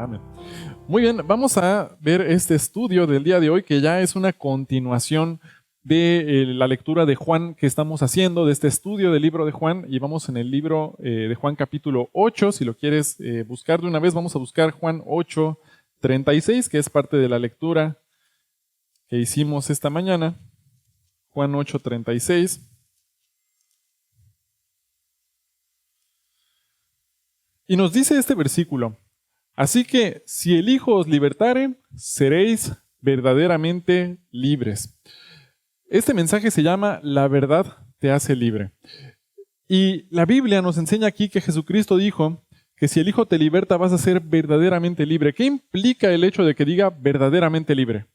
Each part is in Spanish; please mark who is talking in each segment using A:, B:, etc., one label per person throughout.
A: Amén. Muy bien, vamos a ver este estudio del día de hoy que ya es una continuación de la lectura de Juan que estamos haciendo, de este estudio del libro de Juan, y vamos en el libro de Juan capítulo 8, si lo quieres buscar de una vez, vamos a buscar Juan 8:36, que es parte de la lectura que hicimos esta mañana, Juan 8:36. Y nos dice este versículo: así que si el Hijo os libertare, seréis verdaderamente libres. Este mensaje se llama La verdad te hace libre. Y la Biblia nos enseña aquí que Jesucristo dijo que si el Hijo te liberta vas a ser verdaderamente libre. ¿Qué implica el hecho de que diga verdaderamente libre?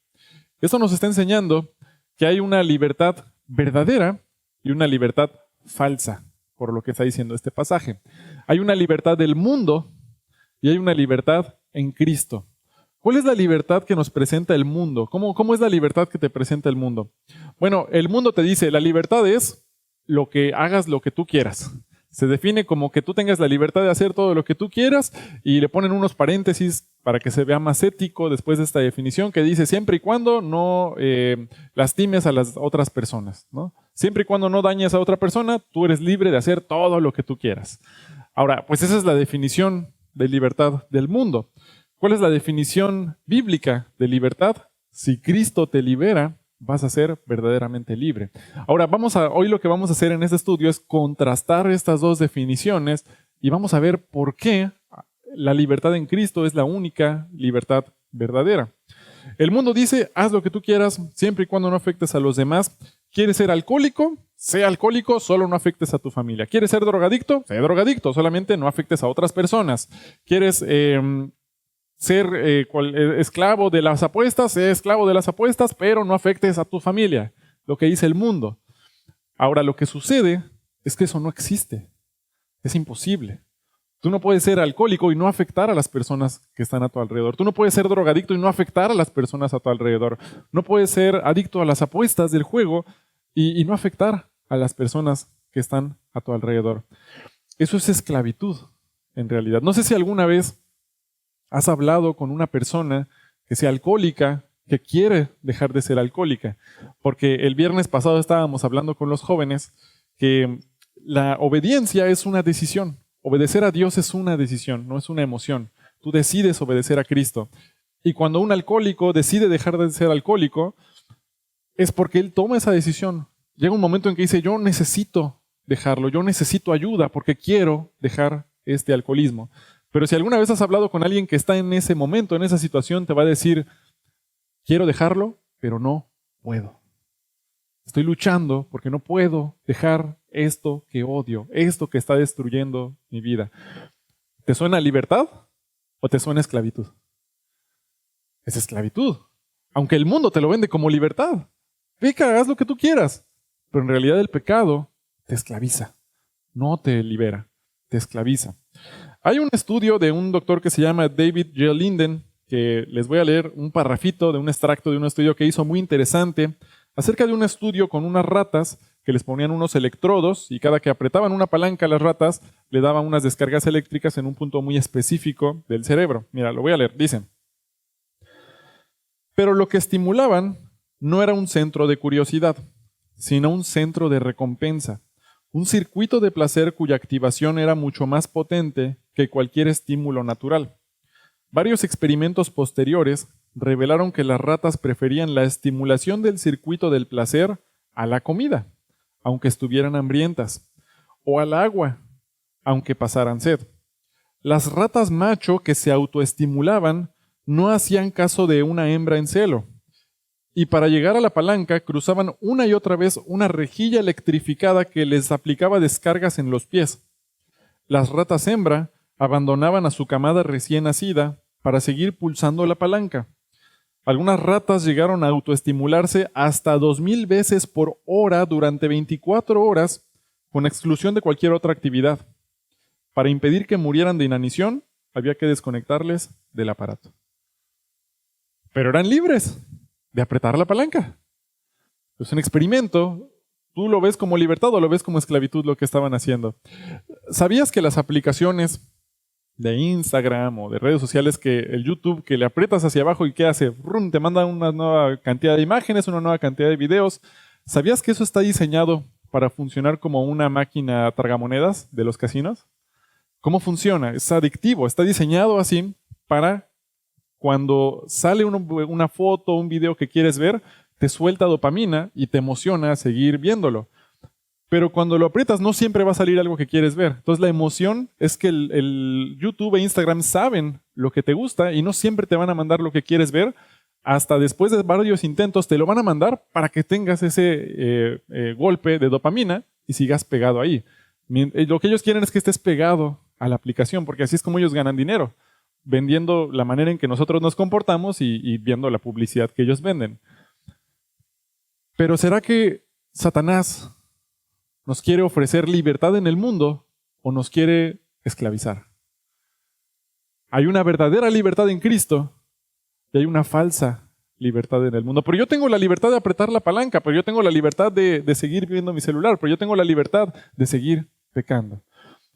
A: Esto nos está enseñando que hay una libertad verdadera y una libertad falsa, por lo que está diciendo este pasaje. Hay una libertad del mundo y hay una libertad en Cristo. ¿Cuál es la libertad que nos presenta el mundo? ¿Cómo es la libertad que te presenta el mundo? Bueno, el mundo te dice, la libertad es lo que hagas lo que tú quieras. Se define como que tú tengas la libertad de hacer todo lo que tú quieras y le ponen unos paréntesis para que se vea más ético después de esta definición que dice siempre y cuando no lastimes a las otras personas, ¿no? Siempre y cuando no dañes a otra persona, tú eres libre de hacer todo lo que tú quieras. Ahora, pues esa es la definición de libertad del mundo. ¿Cuál es la definición bíblica de libertad? Si Cristo te libera, vas a ser verdaderamente libre. Ahora, hoy lo que vamos a hacer en este estudio es contrastar estas dos definiciones y vamos a ver por qué la libertad en Cristo es la única libertad verdadera. El mundo dice, haz lo que tú quieras, siempre y cuando no afectes a los demás. ¿Quieres ser alcohólico? Sé alcohólico, solo no afectes a tu familia. ¿Quieres ser drogadicto? Sé drogadicto, solamente no afectes a otras personas. ¿Quieres ser esclavo de las apuestas? Sé esclavo de las apuestas, pero no afectes a tu familia. Lo que dice el mundo. Ahora, lo que sucede es que eso no existe. Es imposible. Tú no puedes ser alcohólico y no afectar a las personas que están a tu alrededor. Tú no puedes ser drogadicto y no afectar a las personas a tu alrededor. No puedes ser adicto a las apuestas del juego y no afectar a las personas que están a tu alrededor. Eso es esclavitud, en realidad. No sé si alguna vez has hablado con una persona que sea alcohólica, que quiere dejar de ser alcohólica. Porque el viernes pasado estábamos hablando con los jóvenes que la obediencia es una decisión. Obedecer a Dios es una decisión, no es una emoción. Tú decides obedecer a Cristo. Y cuando un alcohólico decide dejar de ser alcohólico, es porque él toma esa decisión. Llega un momento en que dice, yo necesito dejarlo, yo necesito ayuda porque quiero dejar este alcoholismo. Pero si alguna vez has hablado con alguien que está en ese momento, en esa situación, te va a decir, quiero dejarlo, pero no puedo. Estoy luchando porque no puedo dejar esto que odio, esto que está destruyendo mi vida. ¿Te suena libertad o te suena esclavitud? Es esclavitud. Aunque el mundo te lo vende como libertad. Peca, haz lo que tú quieras. Pero en realidad el pecado te esclaviza. No te libera, te esclaviza. Hay un estudio de un doctor que se llama David J. Linden, que les voy a leer un parrafito de un extracto de un estudio que hizo muy interesante, acerca de un estudio con unas ratas que les ponían unos electrodos y cada que apretaban una palanca a las ratas le daban unas descargas eléctricas en un punto muy específico del cerebro. Mira, lo voy a leer. Dice, pero lo que estimulaban no era un centro de curiosidad, sino un centro de recompensa, un circuito de placer cuya activación era mucho más potente que cualquier estímulo natural. Varios experimentos posteriores revelaron que las ratas preferían la estimulación del circuito del placer a la comida, aunque estuvieran hambrientas, o al agua, aunque pasaran sed. Las ratas macho que se autoestimulaban no hacían caso de una hembra en celo, y para llegar a la palanca cruzaban una y otra vez una rejilla electrificada que les aplicaba descargas en los pies. Las ratas hembra abandonaban a su camada recién nacida para seguir pulsando la palanca. Algunas ratas llegaron a autoestimularse hasta 2000 veces por hora durante 24 horas, con exclusión de cualquier otra actividad. Para impedir que murieran de inanición, había que desconectarles del aparato. Pero eran libres de apretar la palanca. Es un experimento. ¿Tú lo ves como libertad o lo ves como esclavitud lo que estaban haciendo? ¿Sabías que las aplicaciones de Instagram o de redes sociales, que el YouTube, que le aprietas hacia abajo y ¿qué hace? ¡Rum! Te manda una nueva cantidad de imágenes, una nueva cantidad de videos. ¿Sabías que eso está diseñado para funcionar como una máquina tragamonedas de los casinos? ¿Cómo funciona? Es adictivo, está diseñado así para cuando sale una foto, un video que quieres ver, te suelta dopamina y te emociona seguir viéndolo. Pero cuando lo aprietas no siempre va a salir algo que quieres ver. Entonces la emoción es que el YouTube e Instagram saben lo que te gusta y no siempre te van a mandar lo que quieres ver. Hasta después de varios intentos te lo van a mandar para que tengas ese golpe de dopamina y sigas pegado ahí. Lo que ellos quieren es que estés pegado a la aplicación, porque así es como ellos ganan dinero, vendiendo la manera en que nosotros nos comportamos y viendo la publicidad que ellos venden. Pero ¿será que Satanás nos quiere ofrecer libertad en el mundo o nos quiere esclavizar? Hay una verdadera libertad en Cristo y hay una falsa libertad en el mundo. Pero yo tengo la libertad de apretar la palanca, pero yo tengo la libertad de seguir viendo mi celular, pero yo tengo la libertad de seguir pecando.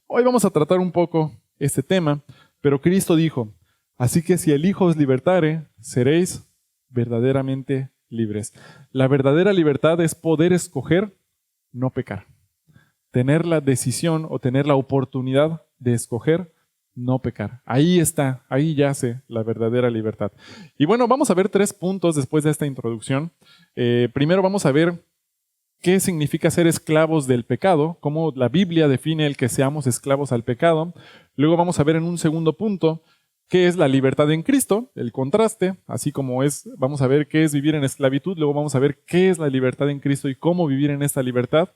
A: Hoy vamos a tratar un poco este tema, pero Cristo dijo, así que si el Hijo os libertare, seréis verdaderamente libres. La verdadera libertad es poder escoger no pecar. Tener la decisión o tener la oportunidad de escoger no pecar. Ahí está, ahí yace la verdadera libertad. Y bueno, vamos a ver 3 puntos después de esta introducción. Primero vamos a ver qué significa ser esclavos del pecado, cómo la Biblia define el que seamos esclavos al pecado. Luego vamos a ver en un segundo punto qué es la libertad en Cristo, el contraste, así como vamos a ver qué es vivir en esclavitud, luego vamos a ver qué es la libertad en Cristo y cómo vivir en esta libertad.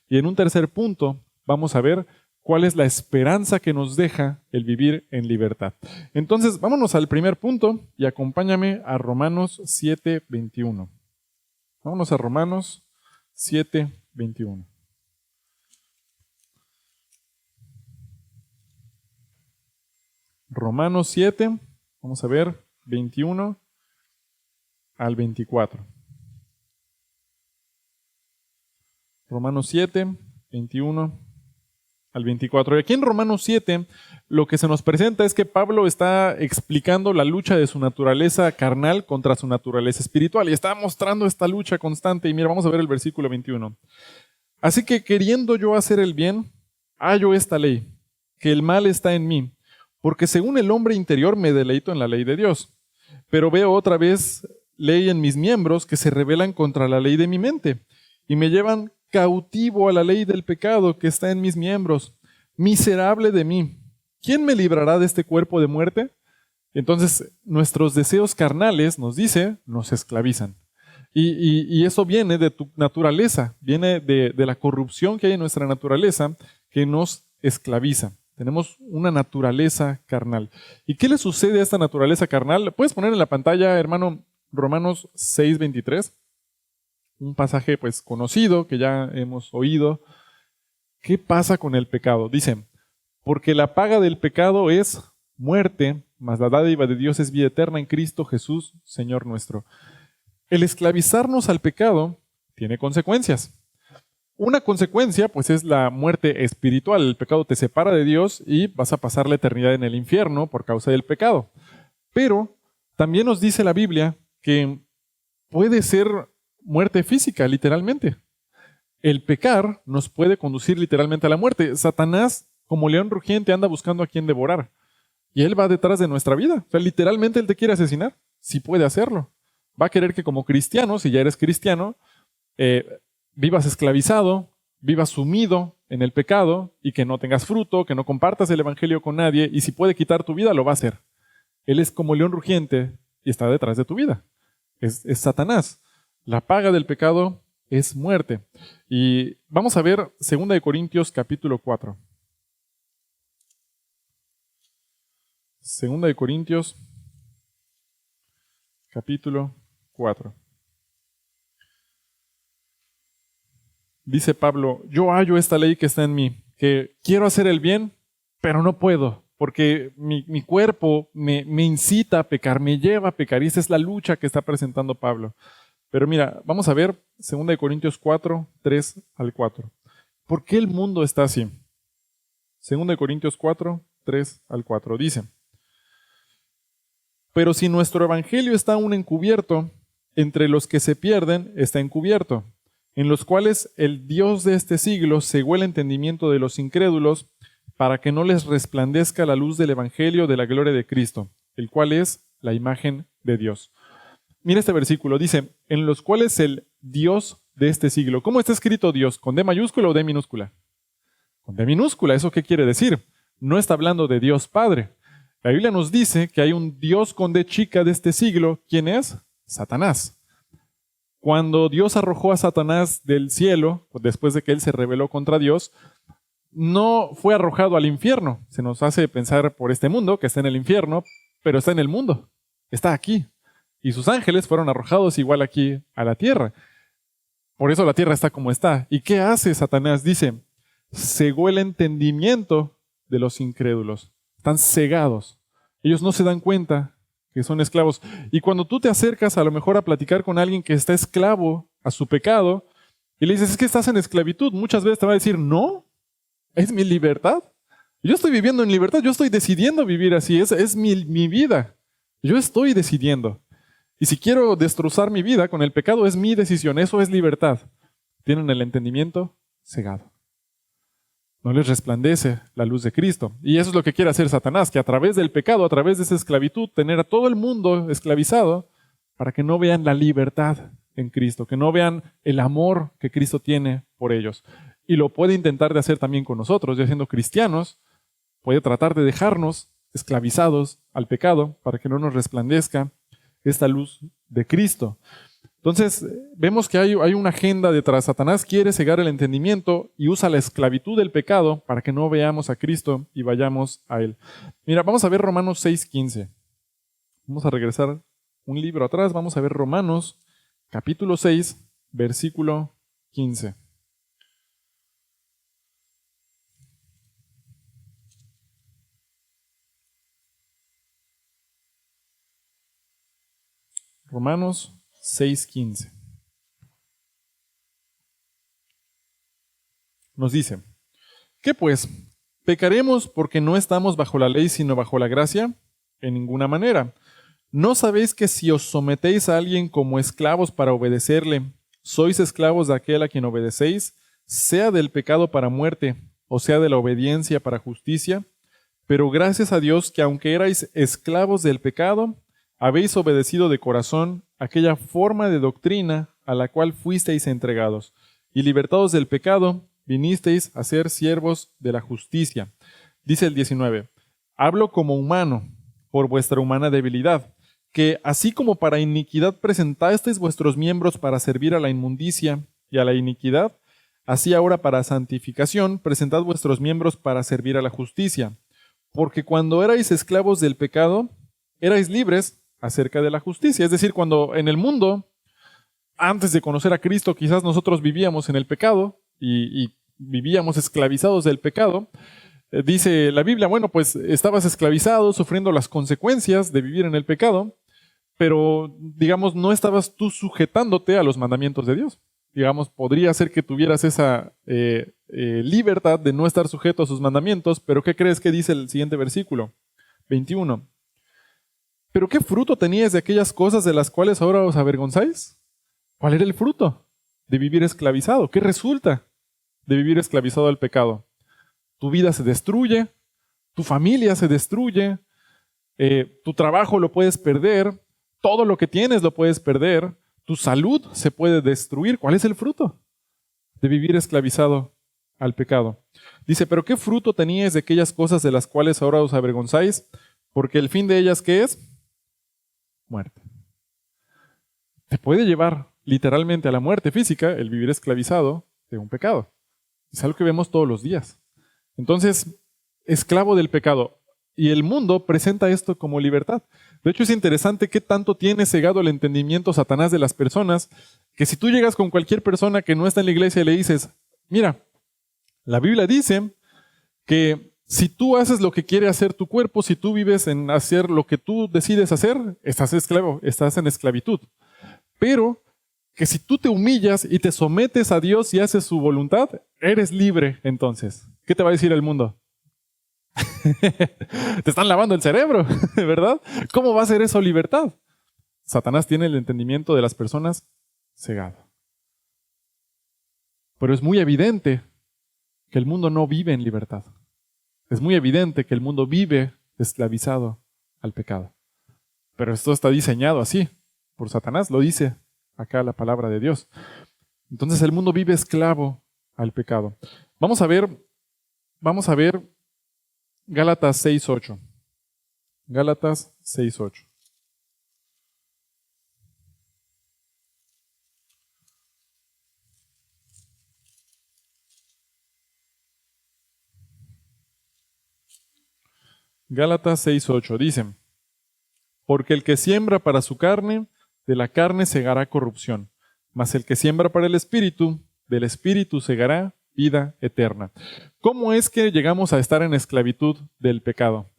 A: Y en un tercer punto vamos a ver cuál es la esperanza que nos deja el vivir en libertad. Entonces, vámonos al primer punto y acompáñame a Romanos 7:21. Vámonos a Romanos 7:21. Romanos 7, vamos a ver, 21 al 24. Romanos 7, 21 al 24. Y aquí en Romanos 7, lo que se nos presenta es que Pablo está explicando la lucha de su naturaleza carnal contra su naturaleza espiritual. Y está mostrando esta lucha constante. Y mira, vamos a ver el versículo 21. Así que queriendo yo hacer el bien, hallo esta ley, que el mal está en mí, porque según el hombre interior me deleito en la ley de Dios. Pero veo otra vez ley en mis miembros que se rebelan contra la ley de mi mente y me llevan cautivo a la ley del pecado que está en mis miembros. Miserable de mí, ¿quién me librará de este cuerpo de muerte? Entonces, nuestros deseos carnales, nos dice, nos esclavizan. Y eso viene de tu naturaleza, viene de la corrupción que hay en nuestra naturaleza que nos esclaviza. Tenemos una naturaleza carnal. ¿Y qué le sucede a esta naturaleza carnal? ¿Puedes poner en la pantalla, hermano, Romanos 6:23? Un pasaje pues conocido que ya hemos oído. ¿Qué pasa con el pecado? Dice, porque la paga del pecado es muerte, mas la dádiva de Dios es vida eterna en Cristo Jesús, Señor nuestro. El esclavizarnos al pecado tiene consecuencias. Una consecuencia pues es la muerte espiritual. El pecado te separa de Dios y vas a pasar la eternidad en el infierno por causa del pecado. Pero también nos dice la Biblia que puede ser muerte física, literalmente. El pecar nos puede conducir literalmente a la muerte. Satanás, como león rugiente, anda buscando a quien devorar. Y él va detrás de nuestra vida. O sea, literalmente él te quiere asesinar. Si puede hacerlo. Va a querer que como cristiano, si ya eres cristiano, vivas esclavizado, vivas sumido en el pecado y que no tengas fruto, que no compartas el evangelio con nadie. Y si puede quitar tu vida, lo va a hacer. Él es como león rugiente y está detrás de tu vida. Es Satanás. La paga del pecado es muerte. Y vamos a ver 2 Corintios capítulo 4. 2 Corintios capítulo 4. Dice Pablo, yo hallo esta ley que está en mí, que quiero hacer el bien, pero no puedo, porque mi cuerpo me incita a pecar, me lleva a pecar, y esa es la lucha que está presentando Pablo. Pero mira, vamos a ver 2 Corintios 4, 3 al 4. ¿Por qué el mundo está así? 2 Corintios 4, 3 al 4. Dice: pero si nuestro evangelio está aún encubierto, entre los que se pierden está encubierto, en los cuales el Dios de este siglo cegó el entendimiento de los incrédulos, para que no les resplandezca la luz del evangelio de la gloria de Cristo, el cual es la imagen de Dios. Mira este versículo, dice: en los cuales el Dios de este siglo. ¿Cómo está escrito Dios? ¿Con D mayúscula o D minúscula? Con D minúscula. ¿Eso qué quiere decir? No está hablando de Dios Padre. La Biblia nos dice que hay un Dios con D chica de este siglo. ¿Quién es? Satanás. Cuando Dios arrojó a Satanás del cielo, después de que él se rebeló contra Dios, no fue arrojado al infierno. Se nos hace pensar por este mundo que está en el infierno, pero está en el mundo. Está aquí. Y sus ángeles fueron arrojados igual aquí a la tierra. Por eso la tierra está como está. ¿Y qué hace Satanás? Dice: cegó el entendimiento de los incrédulos. Están cegados. Ellos no se dan cuenta que son esclavos. Y cuando tú te acercas a lo mejor a platicar con alguien que está esclavo a su pecado, y le dices: es que estás en esclavitud, muchas veces te va a decir: no, es mi libertad. Yo estoy viviendo en libertad, yo estoy decidiendo vivir así, es mi vida. Yo estoy decidiendo. Y si quiero destrozar mi vida con el pecado, es mi decisión, eso es libertad. Tienen el entendimiento cegado. No les resplandece la luz de Cristo. Y eso es lo que quiere hacer Satanás, que a través del pecado, a través de esa esclavitud, tener a todo el mundo esclavizado para que no vean la libertad en Cristo, que no vean el amor que Cristo tiene por ellos. Y lo puede intentar de hacer también con nosotros, ya siendo cristianos, puede tratar de dejarnos esclavizados al pecado para que no nos resplandezca esta luz de Cristo. Entonces, vemos que hay una agenda detrás. Satanás quiere cegar el entendimiento y usa la esclavitud del pecado para que no veamos a Cristo y vayamos a Él. Mira, vamos a ver Romanos 6:15. Vamos a regresar un libro atrás. Vamos a ver Romanos capítulo 6, versículo 15. Romanos 6:15. Nos dice: ¿qué pues? ¿Pecaremos porque no estamos bajo la ley sino bajo la gracia? En ninguna manera. ¿No sabéis que si os sometéis a alguien como esclavos para obedecerle, sois esclavos de aquel a quien obedecéis, sea del pecado para muerte, o sea de la obediencia para justicia? Pero gracias a Dios que aunque erais esclavos del pecado, habéis obedecido de corazón aquella forma de doctrina a la cual fuisteis entregados, y libertados del pecado, vinisteis a ser siervos de la justicia. Dice el 19, hablo como humano, por vuestra humana debilidad, que así como para iniquidad presentasteis vuestros miembros para servir a la inmundicia y a la iniquidad, así ahora para santificación presentad vuestros miembros para servir a la justicia. Porque cuando erais esclavos del pecado, erais libres acerca de la justicia. Es decir, cuando en el mundo, antes de conocer a Cristo, quizás nosotros vivíamos en el pecado y vivíamos esclavizados del pecado. Dice la Biblia, bueno, pues estabas esclavizado, sufriendo las consecuencias de vivir en el pecado, pero, digamos, no estabas tú sujetándote a los mandamientos de Dios. Digamos, podría ser que tuvieras esa libertad de no estar sujeto a sus mandamientos, pero ¿qué crees que dice el siguiente versículo? 21. ¿Pero qué fruto teníais de aquellas cosas de las cuales ahora os avergonzáis? ¿Cuál era el fruto de vivir esclavizado? ¿Qué resulta de vivir esclavizado al pecado? Tu vida se destruye, tu familia se destruye, tu trabajo lo puedes perder, todo lo que tienes lo puedes perder, tu salud se puede destruir. ¿Cuál es el fruto de vivir esclavizado al pecado? Dice, ¿pero qué fruto teníais de aquellas cosas de las cuales ahora os avergonzáis? Porque el fin de ellas, ¿qué es? Muerte. Te puede llevar literalmente a la muerte física el vivir esclavizado de un pecado. Es algo que vemos todos los días. Entonces, esclavo del pecado. Y el mundo presenta esto como libertad. De hecho, es interesante qué tanto tiene cegado el entendimiento Satanás de las personas, que si tú llegas con cualquier persona que no está en la iglesia y le dices, mira, la Biblia dice que si tú haces lo que quiere hacer tu cuerpo, si tú vives en hacer lo que tú decides hacer, estás esclavo, estás en esclavitud. Pero que si tú te humillas y te sometes a Dios y haces su voluntad, eres libre entonces. ¿Qué te va a decir el mundo? Te están lavando el cerebro, ¿verdad? ¿Cómo va a ser eso libertad? Satanás tiene el entendimiento de las personas cegado. Pero es muy evidente que el mundo no vive en libertad. Es muy evidente que el mundo vive esclavizado al pecado. Pero esto está diseñado así por Satanás, lo dice acá la palabra de Dios. Entonces el mundo vive esclavo al pecado. Vamos a ver Gálatas 6:8. Gálatas 6:8. Gálatas 6:8 dice: porque el que siembra para su carne, de la carne segará corrupción, mas el que siembra para el Espíritu, del Espíritu segará vida eterna. ¿Cómo es que llegamos a estar en esclavitud del pecado?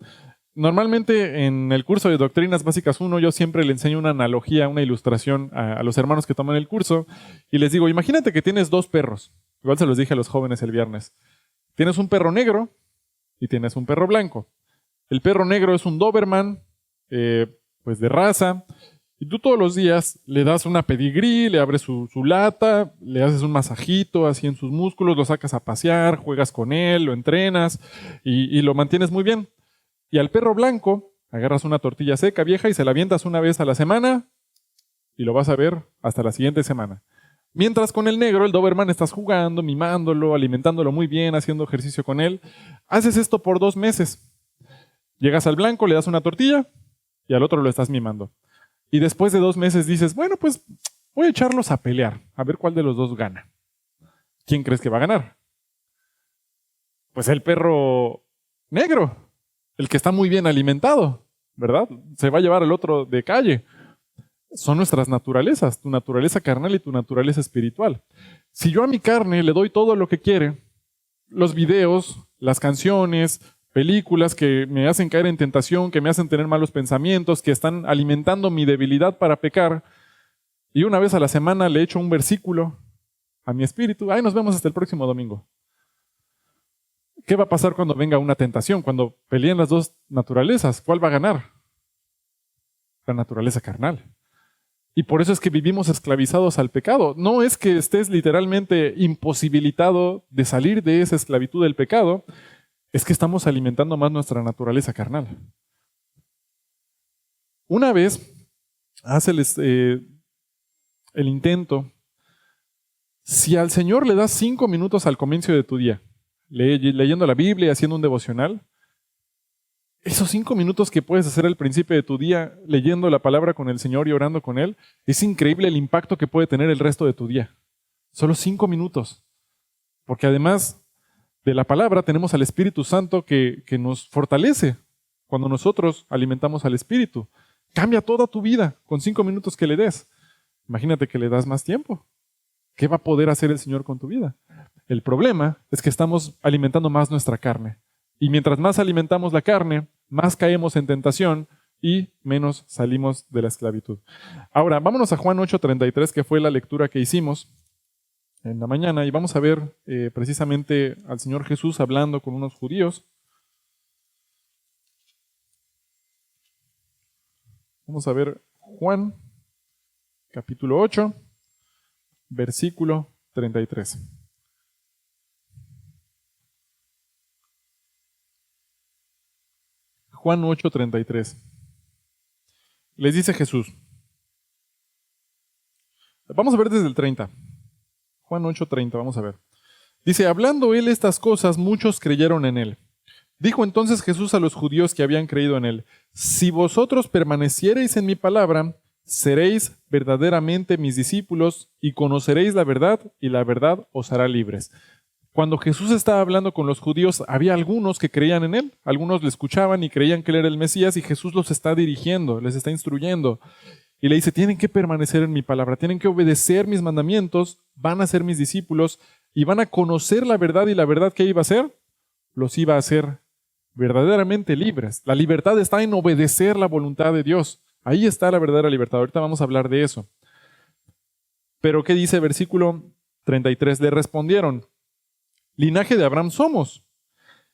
A: Normalmente en el curso de Doctrinas Básicas 1 yo siempre le enseño una analogía, una ilustración a los hermanos que toman el curso y les digo, imagínate que tienes dos perros. Igual se los dije a los jóvenes el viernes. Tienes un perro negro y tienes un perro blanco. El perro negro es un Doberman, pues de raza, y tú todos los días le das una pedigrí, le abres su lata, le haces un masajito así en sus músculos, lo sacas a pasear, juegas con él, lo entrenas y lo mantienes muy bien. Y al perro blanco agarras una tortilla seca vieja y se la avientas una vez a la semana y lo vas a ver hasta la siguiente semana. Mientras con el negro, el Doberman, estás jugando, mimándolo, alimentándolo muy bien, haciendo ejercicio con él. Haces esto por 2 meses. Llegas al blanco, le das una tortilla y al otro lo estás mimando. Y después de 2 meses dices, bueno, pues voy a echarlos a pelear, a ver cuál de los dos gana. ¿Quién crees que va a ganar? Pues el perro negro, el que está muy bien alimentado, ¿verdad? Se va a llevar al otro de calle. Son nuestras naturalezas, tu naturaleza carnal y tu naturaleza espiritual. Si yo a mi carne le doy todo lo que quiere, los videos, las canciones, películas que me hacen caer en tentación, que me hacen tener malos pensamientos, que están alimentando mi debilidad para pecar, y una vez a la semana le echo un versículo a mi espíritu, nos vemos hasta el próximo domingo. ¿Qué va a pasar cuando venga una tentación? Cuando peleen las dos naturalezas, ¿cuál va a ganar? La naturaleza carnal. Y por eso es que vivimos esclavizados al pecado. No es que estés literalmente imposibilitado de salir de esa esclavitud del pecado, es que estamos alimentando más nuestra naturaleza carnal. Una vez, haces el intento, si al Señor le das 5 minutos al comienzo de tu día, leyendo la Biblia y haciendo un devocional, esos 5 minutos que puedes hacer al principio de tu día, leyendo la palabra con el Señor y orando con Él, es increíble el impacto que puede tener el resto de tu día. Solo 5 minutos. Porque además de la palabra tenemos al Espíritu Santo que nos fortalece cuando nosotros alimentamos al Espíritu. Cambia toda tu vida con 5 minutos que le des. Imagínate que le das más tiempo. ¿Qué va a poder hacer el Señor con tu vida? El problema es que estamos alimentando más nuestra carne. Y mientras más alimentamos la carne, más caemos en tentación y menos salimos de la esclavitud. Ahora, vámonos a Juan 8:33, que fue la lectura que hicimos en la mañana, y vamos a ver precisamente al Señor Jesús hablando con unos judíos. Vamos a ver Juan, capítulo 8, versículo 33. Juan 8:33. Les dice Jesús. Vamos a ver desde el 30. Juan 8:30, vamos a ver. Dice, hablando él estas cosas, muchos creyeron en él. Dijo entonces Jesús a los judíos que habían creído en él, si vosotros permaneciereis en mi palabra, seréis verdaderamente mis discípulos y conoceréis la verdad y la verdad os hará libres. Cuando Jesús estaba hablando con los judíos, había algunos que creían en él, algunos le escuchaban y creían que él era el Mesías y Jesús los está dirigiendo, les está instruyendo. Y le dice, tienen que permanecer en mi palabra, tienen que obedecer mis mandamientos, van a ser mis discípulos y van a conocer la verdad, y la verdad ¿qué iba a hacer? Los iba a hacer verdaderamente libres. La libertad está en obedecer la voluntad de Dios. Ahí está la verdadera libertad. Ahorita vamos a hablar de eso. Pero ¿qué dice versículo 33? Le respondieron, linaje de Abraham somos,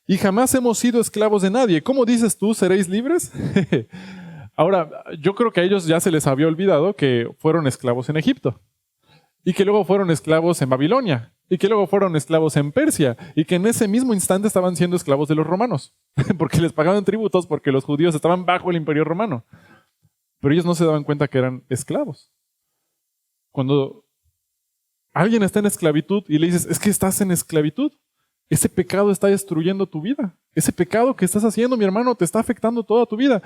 A: Y jamás hemos sido esclavos de nadie. ¿Cómo dices tú, seréis libres? Ahora, yo creo que a ellos ya se les había olvidado que fueron esclavos en Egipto. Y que luego fueron esclavos en Babilonia. Y que luego fueron esclavos en Persia. Y que en ese mismo instante estaban siendo esclavos de los romanos. Porque les pagaban tributos porque los judíos estaban bajo el imperio romano. Pero ellos no se daban cuenta que eran esclavos. Cuando alguien está en esclavitud y le dices, es que estás en esclavitud, ese pecado está destruyendo tu vida. Ese pecado que estás haciendo, mi hermano, te está afectando toda tu vida.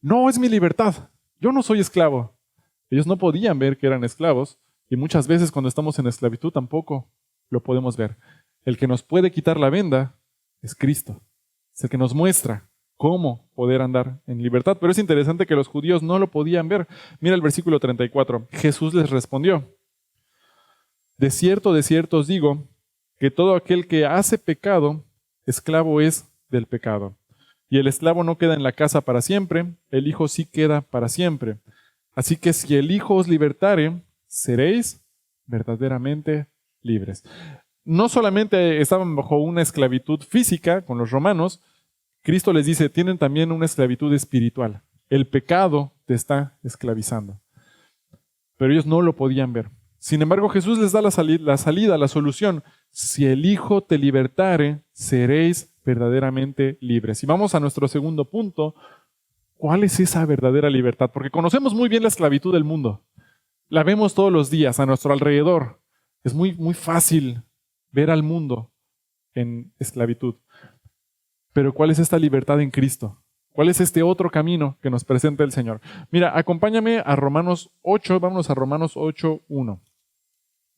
A: No, es mi libertad. Yo no soy esclavo. Ellos no podían ver que eran esclavos y muchas veces cuando estamos en esclavitud tampoco lo podemos ver. El que nos puede quitar la venda es Cristo. Es el que nos muestra cómo poder andar en libertad. Pero es interesante que los judíos no lo podían ver. Mira el versículo 34. Jesús les respondió: de cierto os digo, que todo aquel que hace pecado, esclavo es del pecado. Y el esclavo no queda en la casa para siempre, el Hijo sí queda para siempre. Así que si el Hijo os libertare, seréis verdaderamente libres. No solamente estaban bajo una esclavitud física con los romanos, Cristo les dice, tienen también una esclavitud espiritual. El pecado te está esclavizando. Pero ellos no lo podían ver. Sin embargo, Jesús les da la salida, la solución. Si el Hijo te libertare, seréis verdaderamente libres. Y vamos a nuestro segundo punto. ¿Cuál es esa verdadera libertad? Porque conocemos muy bien la esclavitud del mundo. La vemos todos los días a nuestro alrededor. Es muy, muy fácil ver al mundo en esclavitud. Pero ¿cuál es esta libertad en Cristo? ¿Cuál es este otro camino que nos presenta el Señor? Mira, acompáñame a Romanos 8, vámonos a Romanos 8, 1.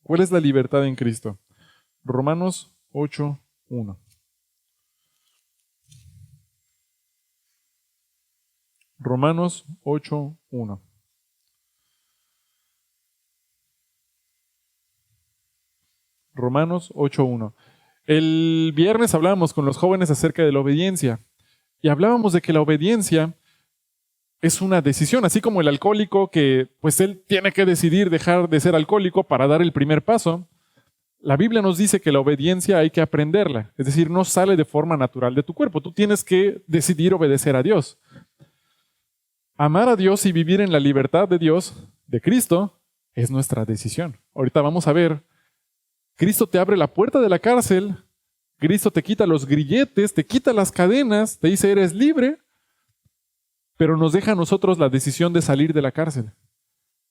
A: ¿Cuál es la libertad en Cristo? Romanos 8, 1. Romanos 8, 1. Romanos 8, 1. El viernes hablábamos con los jóvenes acerca de la obediencia y hablábamos de que la obediencia es una decisión, así como el alcohólico que pues él tiene que decidir dejar de ser alcohólico para dar el primer paso. La Biblia nos dice que la obediencia hay que aprenderla, es decir, no sale de forma natural de tu cuerpo, tú tienes que decidir obedecer a Dios. Amar a Dios y vivir en la libertad de Dios, de Cristo, es nuestra decisión. Ahorita vamos a ver, Cristo te abre la puerta de la cárcel, Cristo te quita los grilletes, te quita las cadenas, te dice eres libre, pero nos deja a nosotros la decisión de salir de la cárcel.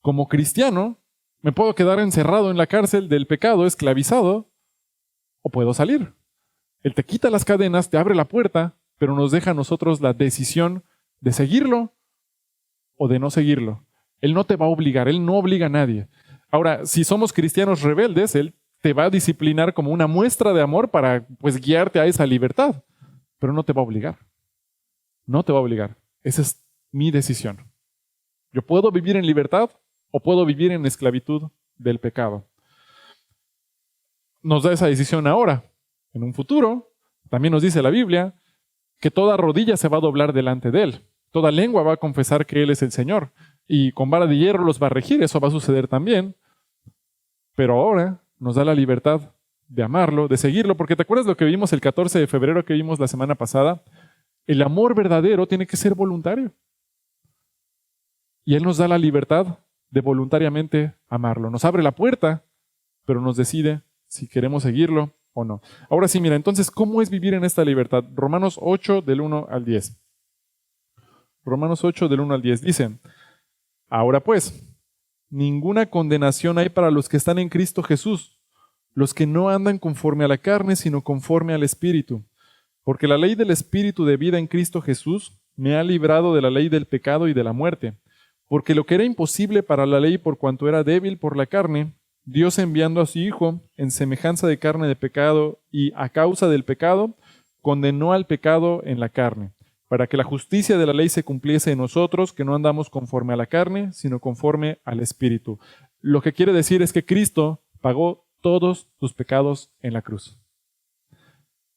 A: Como cristiano, me puedo quedar encerrado en la cárcel del pecado, esclavizado, o puedo salir. Él te quita las cadenas, te abre la puerta, pero nos deja a nosotros la decisión de seguirlo o de no seguirlo. Él no te va a obligar, Él no obliga a nadie. Ahora, si somos cristianos rebeldes, Él te va a disciplinar como una muestra de amor para pues guiarte a esa libertad, pero no te va a obligar. No te va a obligar. Esa es mi decisión. Yo puedo vivir en libertad o puedo vivir en esclavitud del pecado. Nos da esa decisión ahora. En un futuro, también nos dice la Biblia, que toda rodilla se va a doblar delante de Él. Toda lengua va a confesar que Él es el Señor. Y con vara de hierro los va a regir. Eso va a suceder también. Pero ahora nos da la libertad de amarlo, de seguirlo. Porque ¿te acuerdas lo que vimos el 14 de febrero que vimos la semana pasada? El amor verdadero tiene que ser voluntario. Y Él nos da la libertad de voluntariamente amarlo. Nos abre la puerta, pero nos decide si queremos seguirlo o no. Ahora sí, mira, entonces, ¿cómo es vivir en esta libertad? Romanos 8, del 1 al 10. Romanos 8, del 1 al 10 dice, ahora pues, ninguna condenación hay para los que están en Cristo Jesús, los que no andan conforme a la carne, sino conforme al Espíritu. Porque la ley del Espíritu de vida en Cristo Jesús me ha librado de la ley del pecado y de la muerte. Porque lo que era imposible para la ley por cuanto era débil por la carne, Dios enviando a su Hijo en semejanza de carne de pecado y a causa del pecado, condenó al pecado en la carne, para que la justicia de la ley se cumpliese en nosotros, que no andamos conforme a la carne, sino conforme al Espíritu. Lo que quiere decir es que Cristo pagó todos tus pecados en la cruz.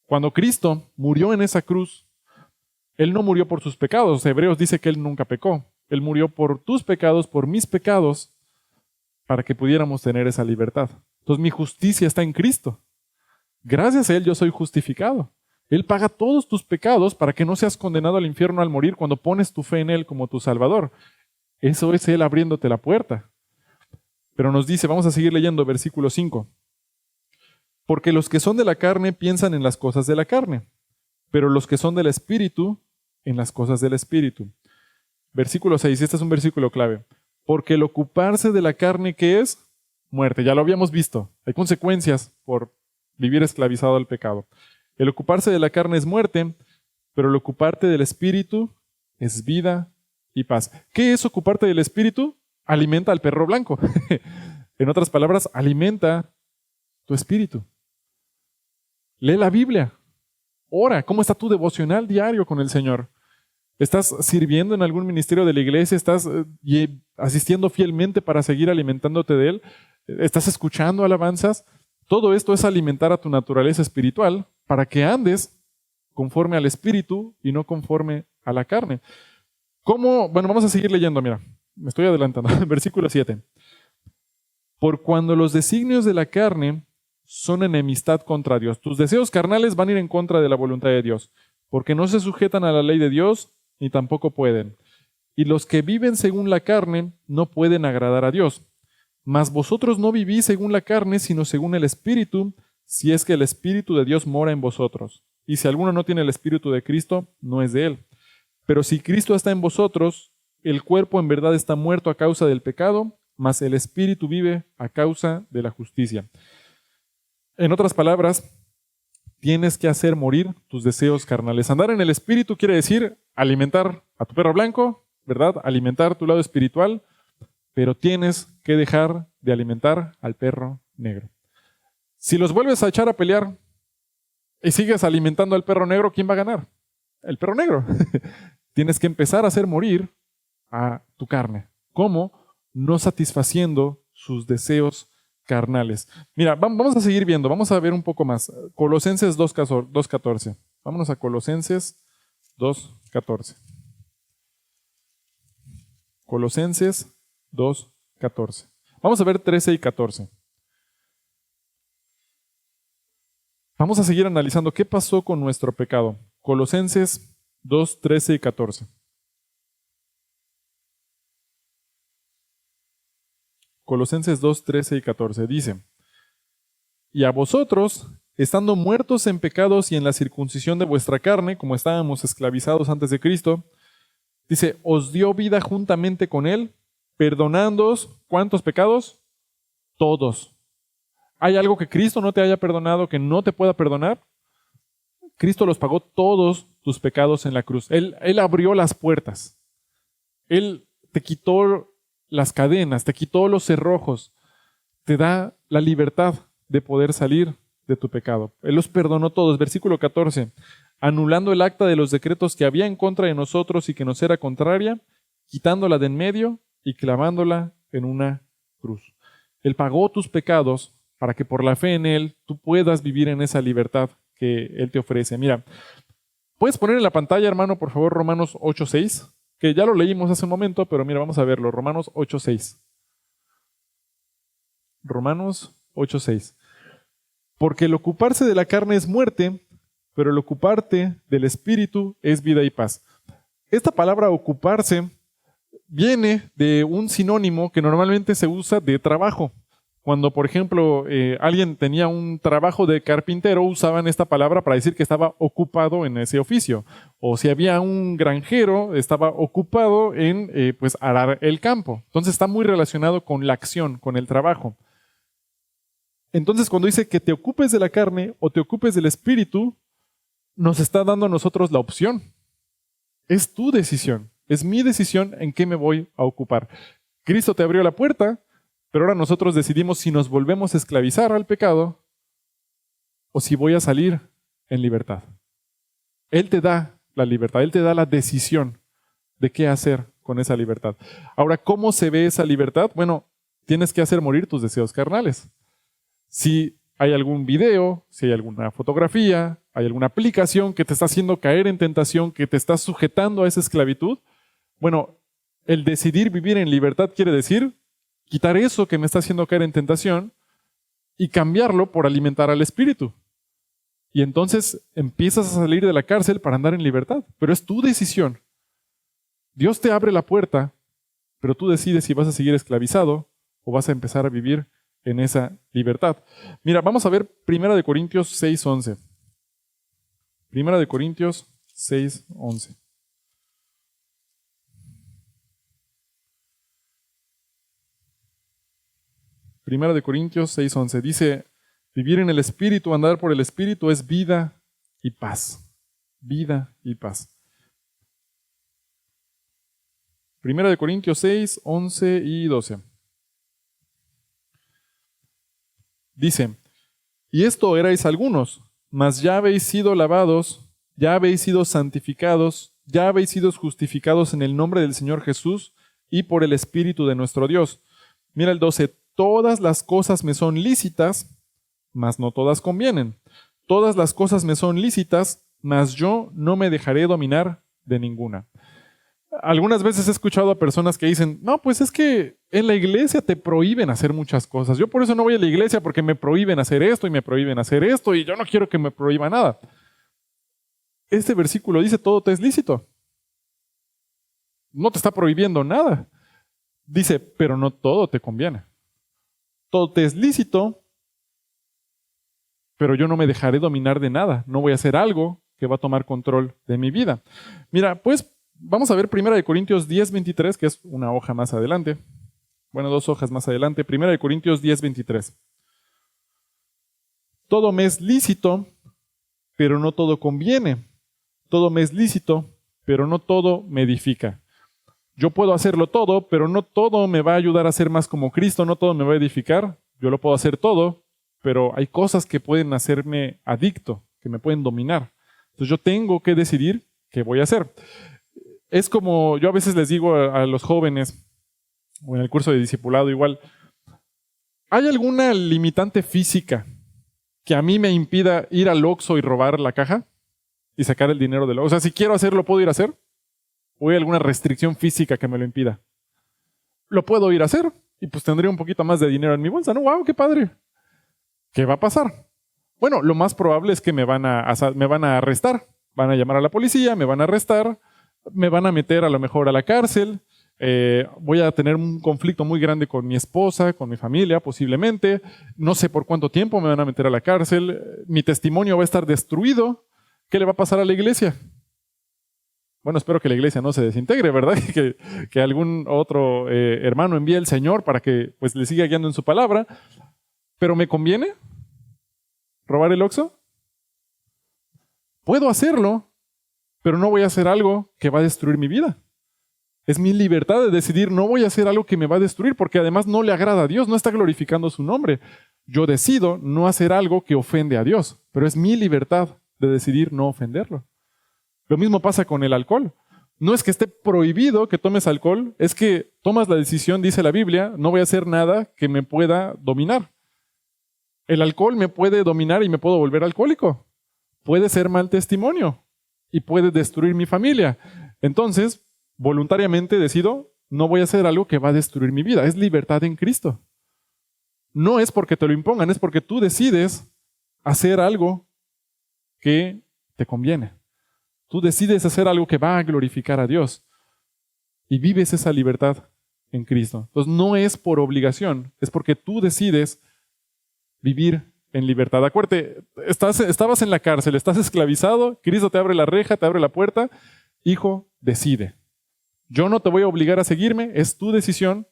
A: Cuando Cristo murió en esa cruz, Él no murió por sus pecados. Hebreos dice que Él nunca pecó. Él murió por tus pecados, por mis pecados, para que pudiéramos tener esa libertad. Entonces mi justicia está en Cristo. Gracias a Él yo soy justificado. Él paga todos tus pecados para que no seas condenado al infierno al morir cuando pones tu fe en Él como tu Salvador. Eso es Él abriéndote la puerta. Pero nos dice, vamos a seguir leyendo versículo 5. Porque los que son de la carne piensan en las cosas de la carne, pero los que son del Espíritu, en las cosas del Espíritu. Versículo 6, este es un versículo clave. Porque el ocuparse de la carne, ¿qué es? Muerte. Ya lo habíamos visto. Hay consecuencias por vivir esclavizado al pecado. El ocuparse de la carne es muerte, pero el ocuparte del Espíritu es vida y paz. ¿Qué es ocuparte del Espíritu? Alimenta al perro blanco. En otras palabras, alimenta tu espíritu. Lee la Biblia. Ora. ¿Cómo está tu devocional diario con el Señor? ¿Estás sirviendo en algún ministerio de la iglesia? ¿Estás asistiendo fielmente para seguir alimentándote de Él? ¿Estás escuchando alabanzas? Todo esto es alimentar a tu naturaleza espiritual para que andes conforme al Espíritu y no conforme a la carne. ¿Cómo? Bueno, vamos a seguir leyendo, mira. Me estoy adelantando. Versículo 7. Por cuando los designios de la carne son enemistad contra Dios. Tus deseos carnales van a ir en contra de la voluntad de Dios, porque no se sujetan a la ley de Dios, ni tampoco pueden. Y los que viven según la carne no pueden agradar a Dios. Mas vosotros no vivís según la carne, sino según el Espíritu, si es que el Espíritu de Dios mora en vosotros. Y si alguno no tiene el Espíritu de Cristo, no es de él. Pero si Cristo está en vosotros, el cuerpo en verdad está muerto a causa del pecado, mas el Espíritu vive a causa de la justicia. En otras palabras, tienes que hacer morir tus deseos carnales. Andar en el Espíritu quiere decir alimentar a tu perro blanco, ¿verdad? Alimentar tu lado espiritual, pero tienes que dejar de alimentar al perro negro. Si los vuelves a echar a pelear y sigues alimentando al perro negro, ¿quién va a ganar? El perro negro. Tienes que empezar a hacer morir a tu carne. ¿Cómo? No satisfaciendo sus deseos carnales. Mira, vamos a seguir viendo, vamos a ver un poco más. Colosenses 2:14. Vámonos a Colosenses 2:14. Colosenses 2:14. Vamos a ver 13 y 14. Vamos a seguir analizando qué pasó con nuestro pecado. Colosenses 2:13 y 14. Colosenses 2:13 y 14 dice: Y a vosotros, estando muertos en pecados y en la circuncisión de vuestra carne, como estábamos esclavizados antes de Cristo, dice, os dio vida juntamente con Él, perdonándoos, ¿cuántos pecados? Todos. ¿Hay algo que Cristo no te haya perdonado, que no te pueda perdonar? Cristo los pagó todos tus pecados en la cruz. Él abrió las puertas. Él te quitó las cadenas, te quitó los cerrojos, te da la libertad de poder salir de tu pecado. Él los perdonó todos. Versículo 14. Anulando el acta de los decretos que había en contra de nosotros y que nos era contraria, quitándola de en medio y clavándola en una cruz. Él pagó tus pecados para que por la fe en Él tú puedas vivir en esa libertad que Él te ofrece. Mira, ¿puedes poner en la pantalla, hermano, por favor, Romanos 8:6? Que ya lo leímos hace un momento, pero mira, vamos a verlo. Romanos 8:6. Romanos 8:6. Porque el ocuparse de la carne es muerte, pero el ocuparte del Espíritu es vida y paz. Esta palabra ocuparse viene de un sinónimo que normalmente se usa de trabajo. Cuando, por ejemplo, alguien tenía un trabajo de carpintero, usaban esta palabra para decir que estaba ocupado en ese oficio. O si había un granjero, estaba ocupado en pues arar el campo. Entonces está muy relacionado con la acción, con el trabajo. Entonces cuando dice que te ocupes de la carne o te ocupes del Espíritu, nos está dando a nosotros la opción. Es tu decisión, es mi decisión en qué me voy a ocupar. Cristo te abrió la puerta, pero ahora nosotros decidimos si nos volvemos a esclavizar al pecado o si voy a salir en libertad. Él te da la libertad, Él te da la decisión de qué hacer con esa libertad. Ahora, ¿cómo se ve esa libertad? Bueno, tienes que hacer morir tus deseos carnales. Si hay algún video, si hay alguna fotografía, hay alguna aplicación que te está haciendo caer en tentación, que te está sujetando a esa esclavitud, bueno, el decidir vivir en libertad quiere decir quitar eso que me está haciendo caer en tentación y cambiarlo por alimentar al Espíritu. Y entonces empiezas a salir de la cárcel para andar en libertad. Pero es tu decisión. Dios te abre la puerta, pero tú decides si vas a seguir esclavizado o vas a empezar a vivir en esa libertad. Mira, vamos a ver 1 Corintios 6:11. 1 Corintios 6:11. 1 Corintios 6:11 dice, vivir en el Espíritu, andar por el Espíritu es vida y paz. Vida y paz. 1 Corintios 6:11 y 12. Dice, y esto erais algunos, mas ya habéis sido lavados, ya habéis sido santificados, ya habéis sido justificados en el nombre del Señor Jesús y por el Espíritu de nuestro Dios. Mira el 12, todas las cosas me son lícitas, mas no todas convienen. Todas las cosas me son lícitas, mas yo no me dejaré dominar de ninguna. Algunas veces he escuchado a personas que dicen, no, pues es que en la iglesia te prohíben hacer muchas cosas. Yo por eso no voy a la iglesia porque me prohíben hacer esto y me prohíben hacer esto y yo no quiero que me prohíba nada. Este versículo dice, todo te es lícito. No te está prohibiendo nada. Dice, pero no todo te conviene. Todo te es lícito, pero yo no me dejaré dominar de nada. No voy a hacer algo que va a tomar control de mi vida. Mira, pues vamos a ver 1 Corintios 10:23, que es una hoja más adelante. Bueno, 2 hojas más adelante. 1 Corintios 10:23. Todo me es lícito, pero no todo conviene. Todo me es lícito, pero no todo me edifica. Yo puedo hacerlo todo, pero no todo me va a ayudar a ser más como Cristo, no todo me va a edificar. Yo lo puedo hacer todo, pero hay cosas que pueden hacerme adicto, que me pueden dominar. Entonces yo tengo que decidir qué voy a hacer. Es como yo a veces les digo a los jóvenes, o en el curso de discipulado igual, ¿hay alguna limitante física que a mí me impida ir al Oxxo y robar la caja y sacar el dinero del Oxxo? O sea, si quiero hacerlo, ¿puedo ir a hacer? ¿O hay alguna restricción física que me lo impida? Lo puedo ir a hacer y pues tendría un poquito más de dinero en mi bolsa, ¿no? ¡Wow, qué padre! ¿Qué va a pasar? Bueno, lo más probable es que me van a arrestar. Van a llamar a la policía, me van a arrestar, me van a meter a lo mejor a la cárcel, voy a tener un conflicto muy grande con mi esposa, con mi familia posiblemente, no sé por cuánto tiempo me van a meter a la cárcel, mi testimonio va a estar destruido. ¿Qué le va a pasar a la iglesia? Bueno, espero que la iglesia no se desintegre, ¿verdad? Que algún otro hermano envíe al Señor para que pues, le siga guiando en su palabra. ¿Pero me conviene robar el Oxxo? Puedo hacerlo, pero no voy a hacer algo que va a destruir mi vida. Es mi libertad de decidir, no voy a hacer algo que me va a destruir, porque además no le agrada a Dios, no está glorificando su nombre. Yo decido no hacer algo que ofende a Dios, pero es mi libertad de decidir no ofenderlo. Lo mismo pasa con el alcohol. No es que esté prohibido que tomes alcohol, es que tomas la decisión, dice la Biblia, no voy a hacer nada que me pueda dominar. El alcohol me puede dominar y me puedo volver alcohólico. Puede ser mal testimonio y puede destruir mi familia. Entonces, voluntariamente decido, no voy a hacer algo que va a destruir mi vida. Es libertad en Cristo. No es porque te lo impongan, es porque tú decides hacer algo que te conviene. Tú decides hacer algo que va a glorificar a Dios y vives esa libertad en Cristo. Entonces no es por obligación, es porque tú decides vivir en libertad. Acuérdate, estabas en la cárcel, estás esclavizado, Cristo te abre la reja, te abre la puerta. Hijo, decide. Yo no te voy a obligar a seguirme, es tu decisión,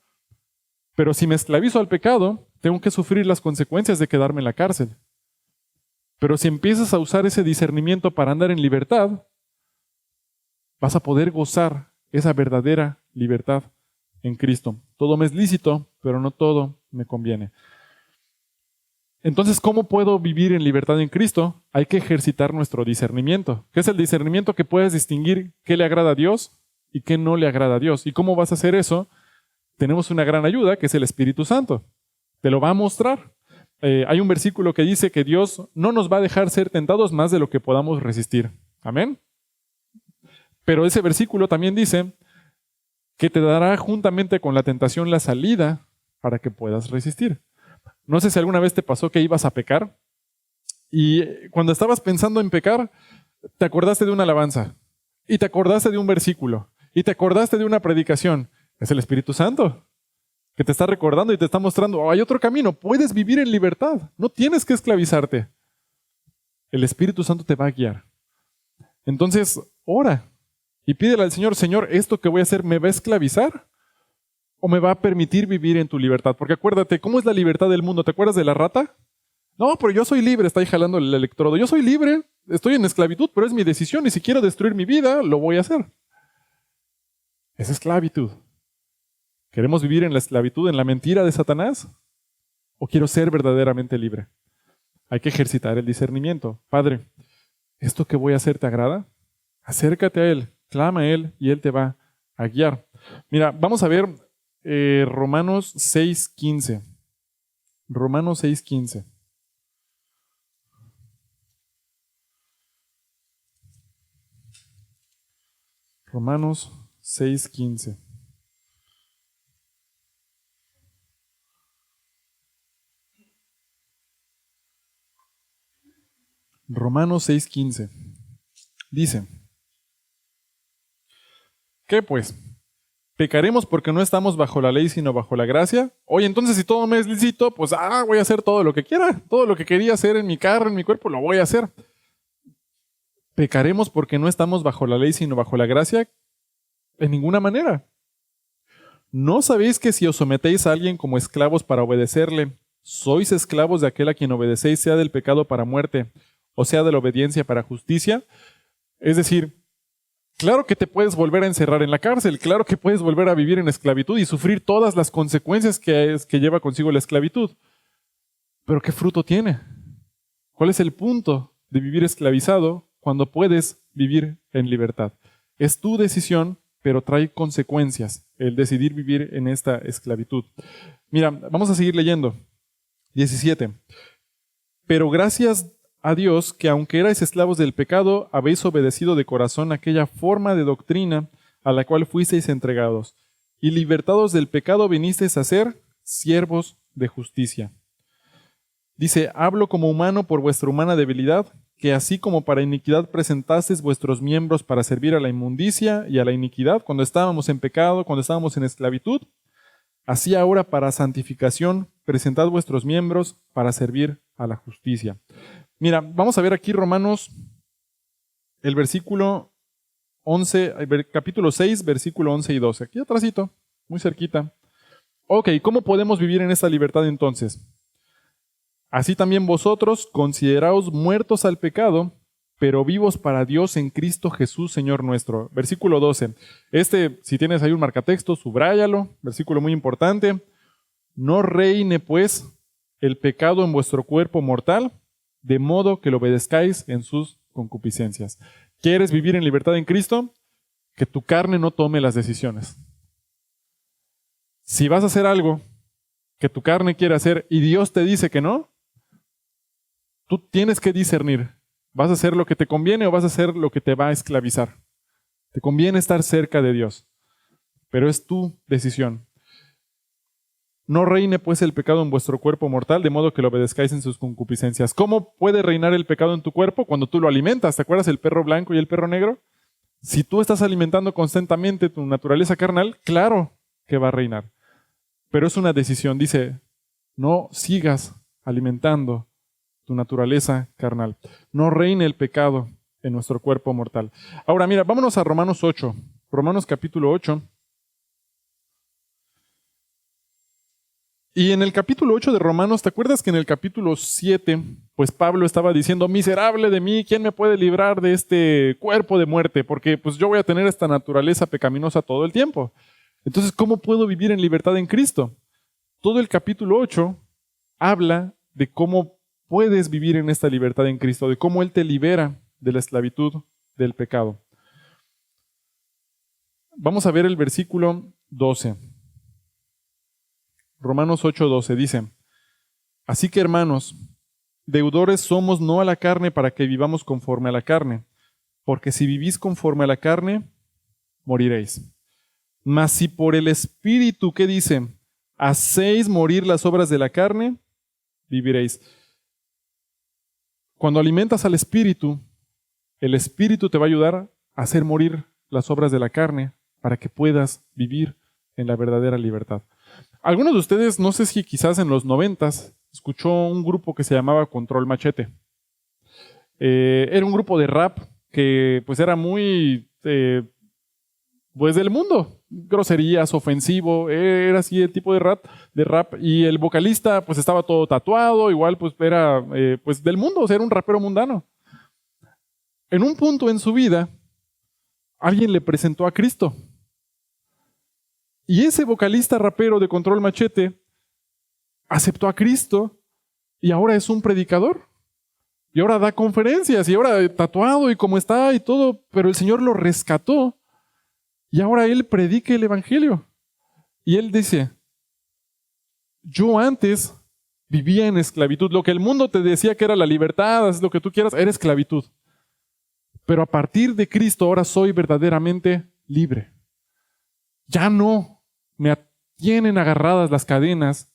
A: pero si me esclavizo al pecado, tengo que sufrir las consecuencias de quedarme en la cárcel. Pero si empiezas a usar ese discernimiento para andar en libertad, vas a poder gozar esa verdadera libertad en Cristo. Todo me es lícito, pero no todo me conviene. Entonces, ¿cómo puedo vivir en libertad en Cristo? Hay que ejercitar nuestro discernimiento. ¿Qué es el discernimiento? Que puedes distinguir qué le agrada a Dios y qué no le agrada a Dios. ¿Y cómo vas a hacer eso? Tenemos una gran ayuda, que es el Espíritu Santo. Te lo va a mostrar. Hay un versículo que dice que Dios no nos va a dejar ser tentados más de lo que podamos resistir. Amén. Pero ese versículo también dice que te dará juntamente con la tentación la salida para que puedas resistir. No sé si alguna vez te pasó que ibas a pecar Y cuando estabas pensando en pecar, te acordaste de una alabanza, y te acordaste de un versículo, y te acordaste de una predicación. Es el Espíritu Santo que te está recordando y te está mostrando, oh, hay otro camino, puedes vivir en libertad, no tienes que esclavizarte. El Espíritu Santo te va a guiar. Entonces, ora y pídele al Señor, Señor, ¿esto que voy a hacer me va a esclavizar o me va a permitir vivir en tu libertad? Porque acuérdate, ¿cómo es la libertad del mundo? ¿Te acuerdas de la rata? No, pero yo soy libre, está ahí jalando el electrodo. Yo soy libre, estoy en esclavitud, pero es mi decisión y si quiero destruir mi vida, lo voy a hacer. Es esclavitud. ¿Queremos vivir en la esclavitud, en la mentira de Satanás? ¿O quiero ser verdaderamente libre? Hay que ejercitar el discernimiento. Padre, ¿esto que voy a hacer te agrada? Acércate a Él, clama a Él y Él te va a guiar. Mira, vamos a ver Romanos 6:15. Romanos 6:15. Romanos 6:15. Romanos 6:15. Dice, ¿qué pues? ¿Pecaremos porque no estamos bajo la ley sino bajo la gracia? Oye, entonces si todo me es lícito, pues voy a hacer todo lo que quiera. Todo lo que quería hacer en mi carne, en mi cuerpo, lo voy a hacer. ¿Pecaremos porque no estamos bajo la ley sino bajo la gracia? En ninguna manera. ¿No sabéis que si os sometéis a alguien como esclavos para obedecerle, sois esclavos de aquel a quien obedecéis, sea del pecado para muerte, o sea de la obediencia para justicia? Es decir, claro que te puedes volver a encerrar en la cárcel, claro que puedes volver a vivir en esclavitud y sufrir todas las consecuencias que lleva consigo la esclavitud. Pero ¿qué fruto tiene? ¿Cuál es el punto de vivir esclavizado cuando puedes vivir en libertad? Es tu decisión, pero trae consecuencias el decidir vivir en esta esclavitud. Mira, vamos a seguir leyendo. 17. Pero gracias a Dios que aunque erais esclavos del pecado, habéis obedecido de corazón aquella forma de doctrina a la cual fuisteis entregados, y libertados del pecado vinisteis a ser siervos de justicia. Dice, hablo como humano por vuestra humana debilidad, que así como para iniquidad presentasteis vuestros miembros para servir a la inmundicia y a la iniquidad, cuando estábamos en pecado, cuando estábamos en esclavitud, así ahora para santificación presentad vuestros miembros para servir a la justicia. Mira, vamos a ver aquí Romanos, el versículo 11, capítulo 6, versículo 11 y 12. Aquí atrásito, muy cerquita. Ok, ¿cómo podemos vivir en esta libertad entonces? Así también vosotros consideraos muertos al pecado, pero vivos para Dios en Cristo Jesús, Señor nuestro. Versículo 12. Si tienes ahí un marcatexto, subráyalo. Versículo muy importante. No reine, pues, el pecado en vuestro cuerpo mortal, de modo que lo obedezcáis en sus concupiscencias. ¿Quieres vivir en libertad en Cristo? Que tu carne no tome las decisiones. Si vas a hacer algo que tu carne quiere hacer y Dios te dice que no, tú tienes que discernir. ¿Vas a hacer lo que te conviene o vas a hacer lo que te va a esclavizar? Te conviene estar cerca de Dios, pero es tu decisión. No reine pues el pecado en vuestro cuerpo mortal, de modo que lo obedezcáis en sus concupiscencias. ¿Cómo puede reinar el pecado en tu cuerpo? Cuando tú lo alimentas. ¿Te acuerdas el perro blanco y el perro negro? Si tú estás alimentando constantemente tu naturaleza carnal, claro que va a reinar. Pero es una decisión. Dice, no sigas alimentando tu naturaleza carnal. No reine el pecado en nuestro cuerpo mortal. Ahora mira, vámonos a Romanos 8. Romanos capítulo 8. Y en el capítulo 8 de Romanos, ¿te acuerdas que en el capítulo 7, pues Pablo estaba diciendo, miserable de mí, ¿quién me puede librar de este cuerpo de muerte? Porque pues yo voy a tener esta naturaleza pecaminosa todo el tiempo. Entonces, ¿cómo puedo vivir en libertad en Cristo? Todo el capítulo 8 habla de cómo puedes vivir en esta libertad en Cristo, de cómo Él te libera de la esclavitud del pecado. Vamos a ver el versículo 12. Romanos 8:12 dice, así que hermanos, deudores somos no a la carne para que vivamos conforme a la carne, porque si vivís conforme a la carne, moriréis. Mas si por el Espíritu, ¿qué dice? Hacéis morir las obras de la carne, viviréis. Cuando alimentas al Espíritu, el Espíritu te va a ayudar a hacer morir las obras de la carne para que puedas vivir en la verdadera libertad. Algunos de ustedes, no sé si quizás en los 90s, escuchó un grupo que se llamaba Control Machete. Era un grupo de rap que pues era muy pues del mundo, groserías, ofensivo, era así el tipo de rap, y el vocalista pues estaba todo tatuado, igual pues era pues del mundo, o sea, era un rapero mundano. En un punto en su vida, alguien le presentó a Cristo. Y ese vocalista rapero de Control Machete aceptó a Cristo y ahora es un predicador. Y ahora da conferencias y ahora tatuado y como está y todo, pero el Señor lo rescató y ahora él predica el Evangelio. Y él dice, yo antes vivía en esclavitud. Lo que el mundo te decía que era la libertad, haz lo que tú quieras, era esclavitud. Pero a partir de Cristo ahora soy verdaderamente libre. Ya no me tienen agarradas las cadenas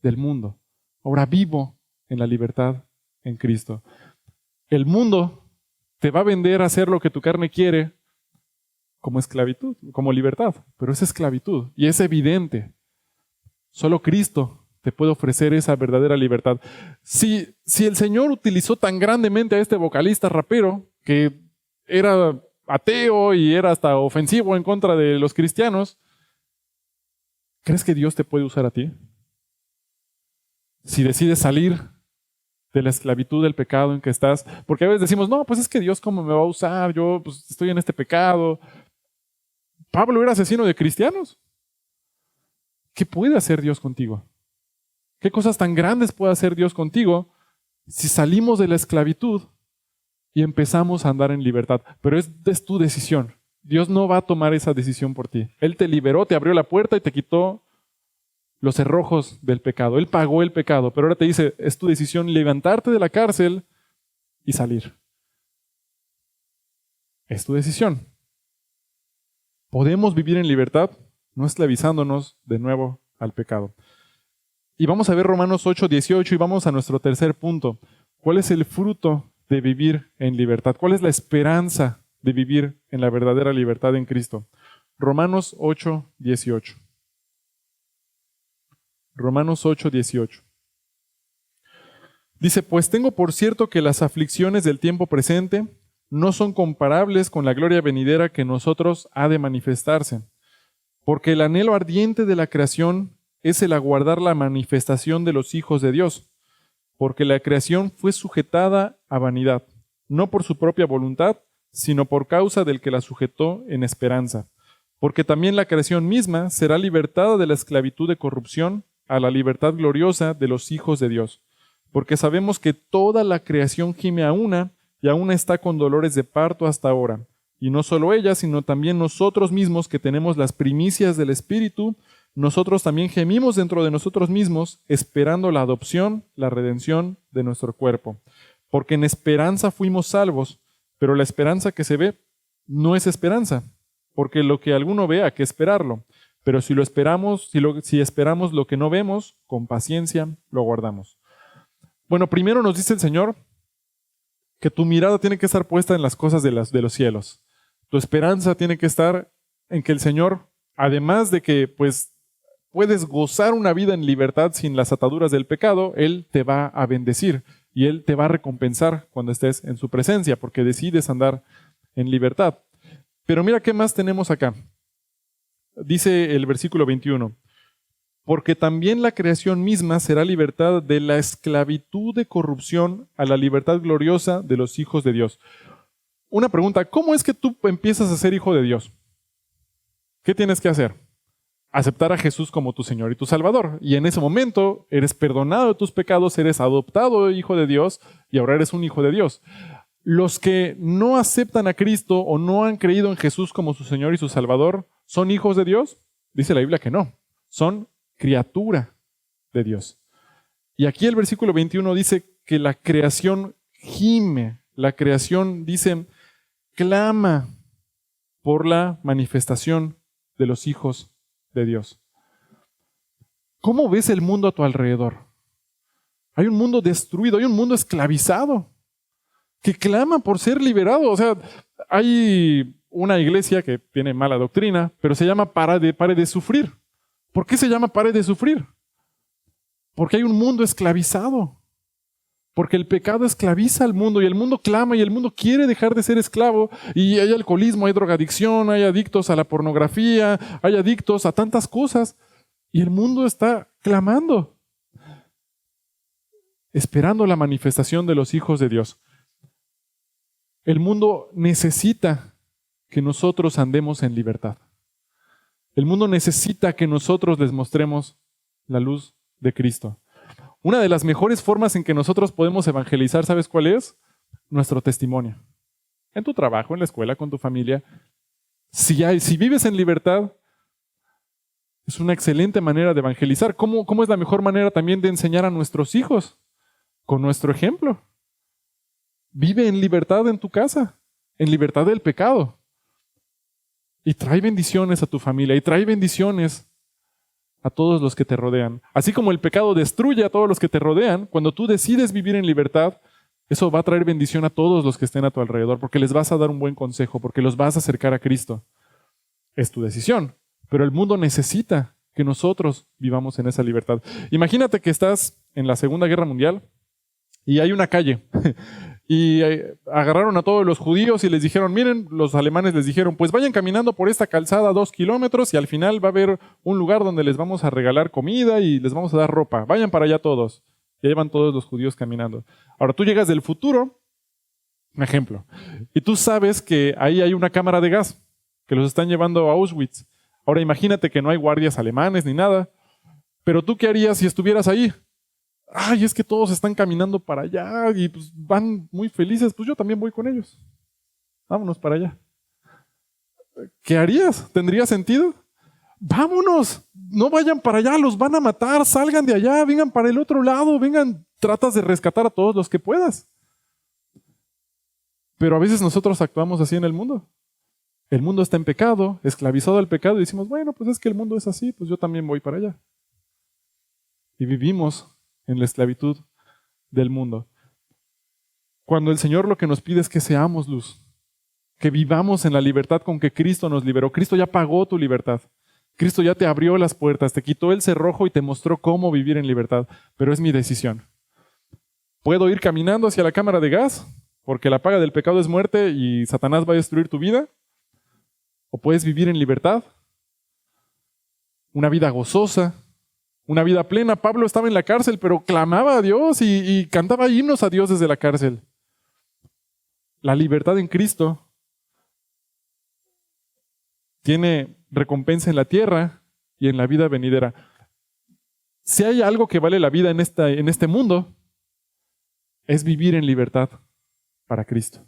A: del mundo. Ahora vivo en la libertad en Cristo. El mundo te va a vender a hacer lo que tu carne quiere como esclavitud, como libertad, pero es esclavitud y es evidente. Solo Cristo te puede ofrecer esa verdadera libertad. Si el Señor utilizó tan grandemente a este vocalista rapero que era ateo y era hasta ofensivo en contra de los cristianos, ¿crees que Dios te puede usar a ti? Si decides salir de la esclavitud del pecado en que estás, porque a veces decimos, no, pues es que Dios cómo me va a usar, yo pues estoy en este pecado. Pablo era asesino de cristianos. ¿Qué puede hacer Dios contigo? ¿Qué cosas tan grandes puede hacer Dios contigo si salimos de la esclavitud y empezamos a andar en libertad? Pero es tu decisión. Dios no va a tomar esa decisión por ti. Él te liberó, te abrió la puerta y te quitó los cerrojos del pecado. Él pagó el pecado, pero ahora te dice, es tu decisión levantarte de la cárcel y salir. Es tu decisión. Podemos vivir en libertad, no esclavizándonos de nuevo al pecado. Y vamos a ver Romanos 8:18 y vamos a nuestro tercer punto. ¿Cuál es el fruto de vivir en libertad? ¿Cuál es la esperanza de vivir en la verdadera libertad en Cristo? Romanos 8:18. Romanos 8:18. Dice, pues tengo por cierto que las aflicciones del tiempo presente no son comparables con la gloria venidera que en nosotros ha de manifestarse. Porque el anhelo ardiente de la creación es el aguardar la manifestación de los hijos de Dios. Porque la creación fue sujetada a vanidad, no por su propia voluntad, sino por causa del que la sujetó en esperanza. Porque también la creación misma será libertada de la esclavitud de corrupción a la libertad gloriosa de los hijos de Dios. Porque sabemos que toda la creación gime a una y aún está con dolores de parto hasta ahora. Y no solo ella, sino también nosotros mismos que tenemos las primicias del Espíritu, nosotros también gemimos dentro de nosotros mismos, esperando la adopción, la redención de nuestro cuerpo. Porque en esperanza fuimos salvos, pero la esperanza que se ve no es esperanza, porque lo que alguno ve hay que esperarlo. Pero si lo esperamos, si esperamos lo que no vemos, con paciencia lo guardamos. Bueno, primero nos dice el Señor que tu mirada tiene que estar puesta en las cosas de los cielos. Tu esperanza tiene que estar en que el Señor, además de que pues puedes gozar una vida en libertad sin las ataduras del pecado, Él te va a bendecir y Él te va a recompensar cuando estés en su presencia, porque decides andar en libertad. Pero mira qué más tenemos acá. Dice el versículo 21, porque también la creación misma será libertada de la esclavitud de corrupción a la libertad gloriosa de los hijos de Dios. Una pregunta, ¿cómo es que tú empiezas a ser hijo de Dios? ¿Qué tienes que hacer? Aceptar a Jesús como tu Señor y tu Salvador. Y en ese momento eres perdonado de tus pecados, eres adoptado hijo de Dios y ahora eres un hijo de Dios. Los que no aceptan a Cristo o no han creído en Jesús como su Señor y su Salvador, ¿son hijos de Dios? Dice la Biblia que no. Son criatura de Dios. Y aquí el versículo 21 dice que la creación gime. La creación, dice, clama por la manifestación de los hijos de Dios. ¿Cómo ves el mundo a tu alrededor? Hay un mundo destruido, hay un mundo esclavizado. que clama por ser liberado. O sea, hay una iglesia que tiene mala doctrina, pero se llama pare de sufrir. ¿Por qué se llama pare de sufrir? Porque hay un mundo esclavizado. Porque el pecado esclaviza al mundo y el mundo clama y el mundo quiere dejar de ser esclavo. Y hay alcoholismo, hay drogadicción, hay adictos a la pornografía, hay adictos a tantas cosas. Y el mundo está clamando, esperando la manifestación de los hijos de Dios. El mundo necesita que nosotros andemos en libertad. El mundo necesita que nosotros les mostremos la luz de Cristo. Una de las mejores formas en que nosotros podemos evangelizar, ¿sabes cuál es? Nuestro testimonio. En tu trabajo, en la escuela, con tu familia. Si vives en libertad, es una excelente manera de evangelizar. ¿Cómo es la mejor manera también de enseñar a nuestros hijos? Con nuestro ejemplo. Vive en libertad en tu casa, en libertad del pecado. Y trae bendiciones a tu familia, y trae bendiciones a todos los que te rodean. Así como el pecado destruye a todos los que te rodean, cuando tú decides vivir en libertad, eso va a traer bendición a todos los que estén a tu alrededor, porque les vas a dar un buen consejo, porque los vas a acercar a Cristo. Es tu decisión, pero el mundo necesita que nosotros vivamos en esa libertad. Imagínate que estás en la Segunda Guerra Mundial y hay una calle y agarraron a todos los judíos y les dijeron, miren, los alemanes les dijeron, pues vayan caminando por esta calzada 2 kilómetros y al final va a haber un lugar donde les vamos a regalar comida y les vamos a dar ropa. Vayan para allá todos. Y ahí van todos los judíos caminando. Ahora tú llegas del futuro, un ejemplo, y tú sabes que ahí hay una cámara de gas que los están llevando a Auschwitz. Ahora imagínate que no hay guardias alemanes ni nada, pero tú ¿qué harías si estuvieras ahí? Ay, es que todos están caminando para allá y pues van muy felices, pues yo también voy con ellos. Vámonos para allá. ¿Qué harías? ¿Tendría sentido? Vámonos, no vayan para allá, los van a matar, salgan de allá, vengan para el otro lado, vengan, tratas de rescatar a todos los que puedas. Pero a veces nosotros actuamos así en el mundo. El mundo está en pecado, esclavizado al pecado y decimos, bueno, pues es que el mundo es así, pues yo también voy para allá. Y vivimos en la esclavitud del mundo. Cuando el Señor lo que nos pide es que seamos luz, que vivamos en la libertad con que Cristo nos liberó. Cristo ya pagó tu libertad. Cristo ya te abrió las puertas, te quitó el cerrojo y te mostró cómo vivir en libertad. Pero es mi decisión. ¿Puedo ir caminando hacia la cámara de gas? Porque la paga del pecado es muerte y Satanás va a destruir tu vida. ¿O puedes vivir en libertad? Una vida gozosa, una vida plena. Pablo estaba en la cárcel, pero clamaba a Dios y cantaba himnos a Dios desde la cárcel. La libertad en Cristo tiene recompensa en la tierra y en la vida venidera. Si hay algo que vale la vida en este mundo, es vivir en libertad para Cristo.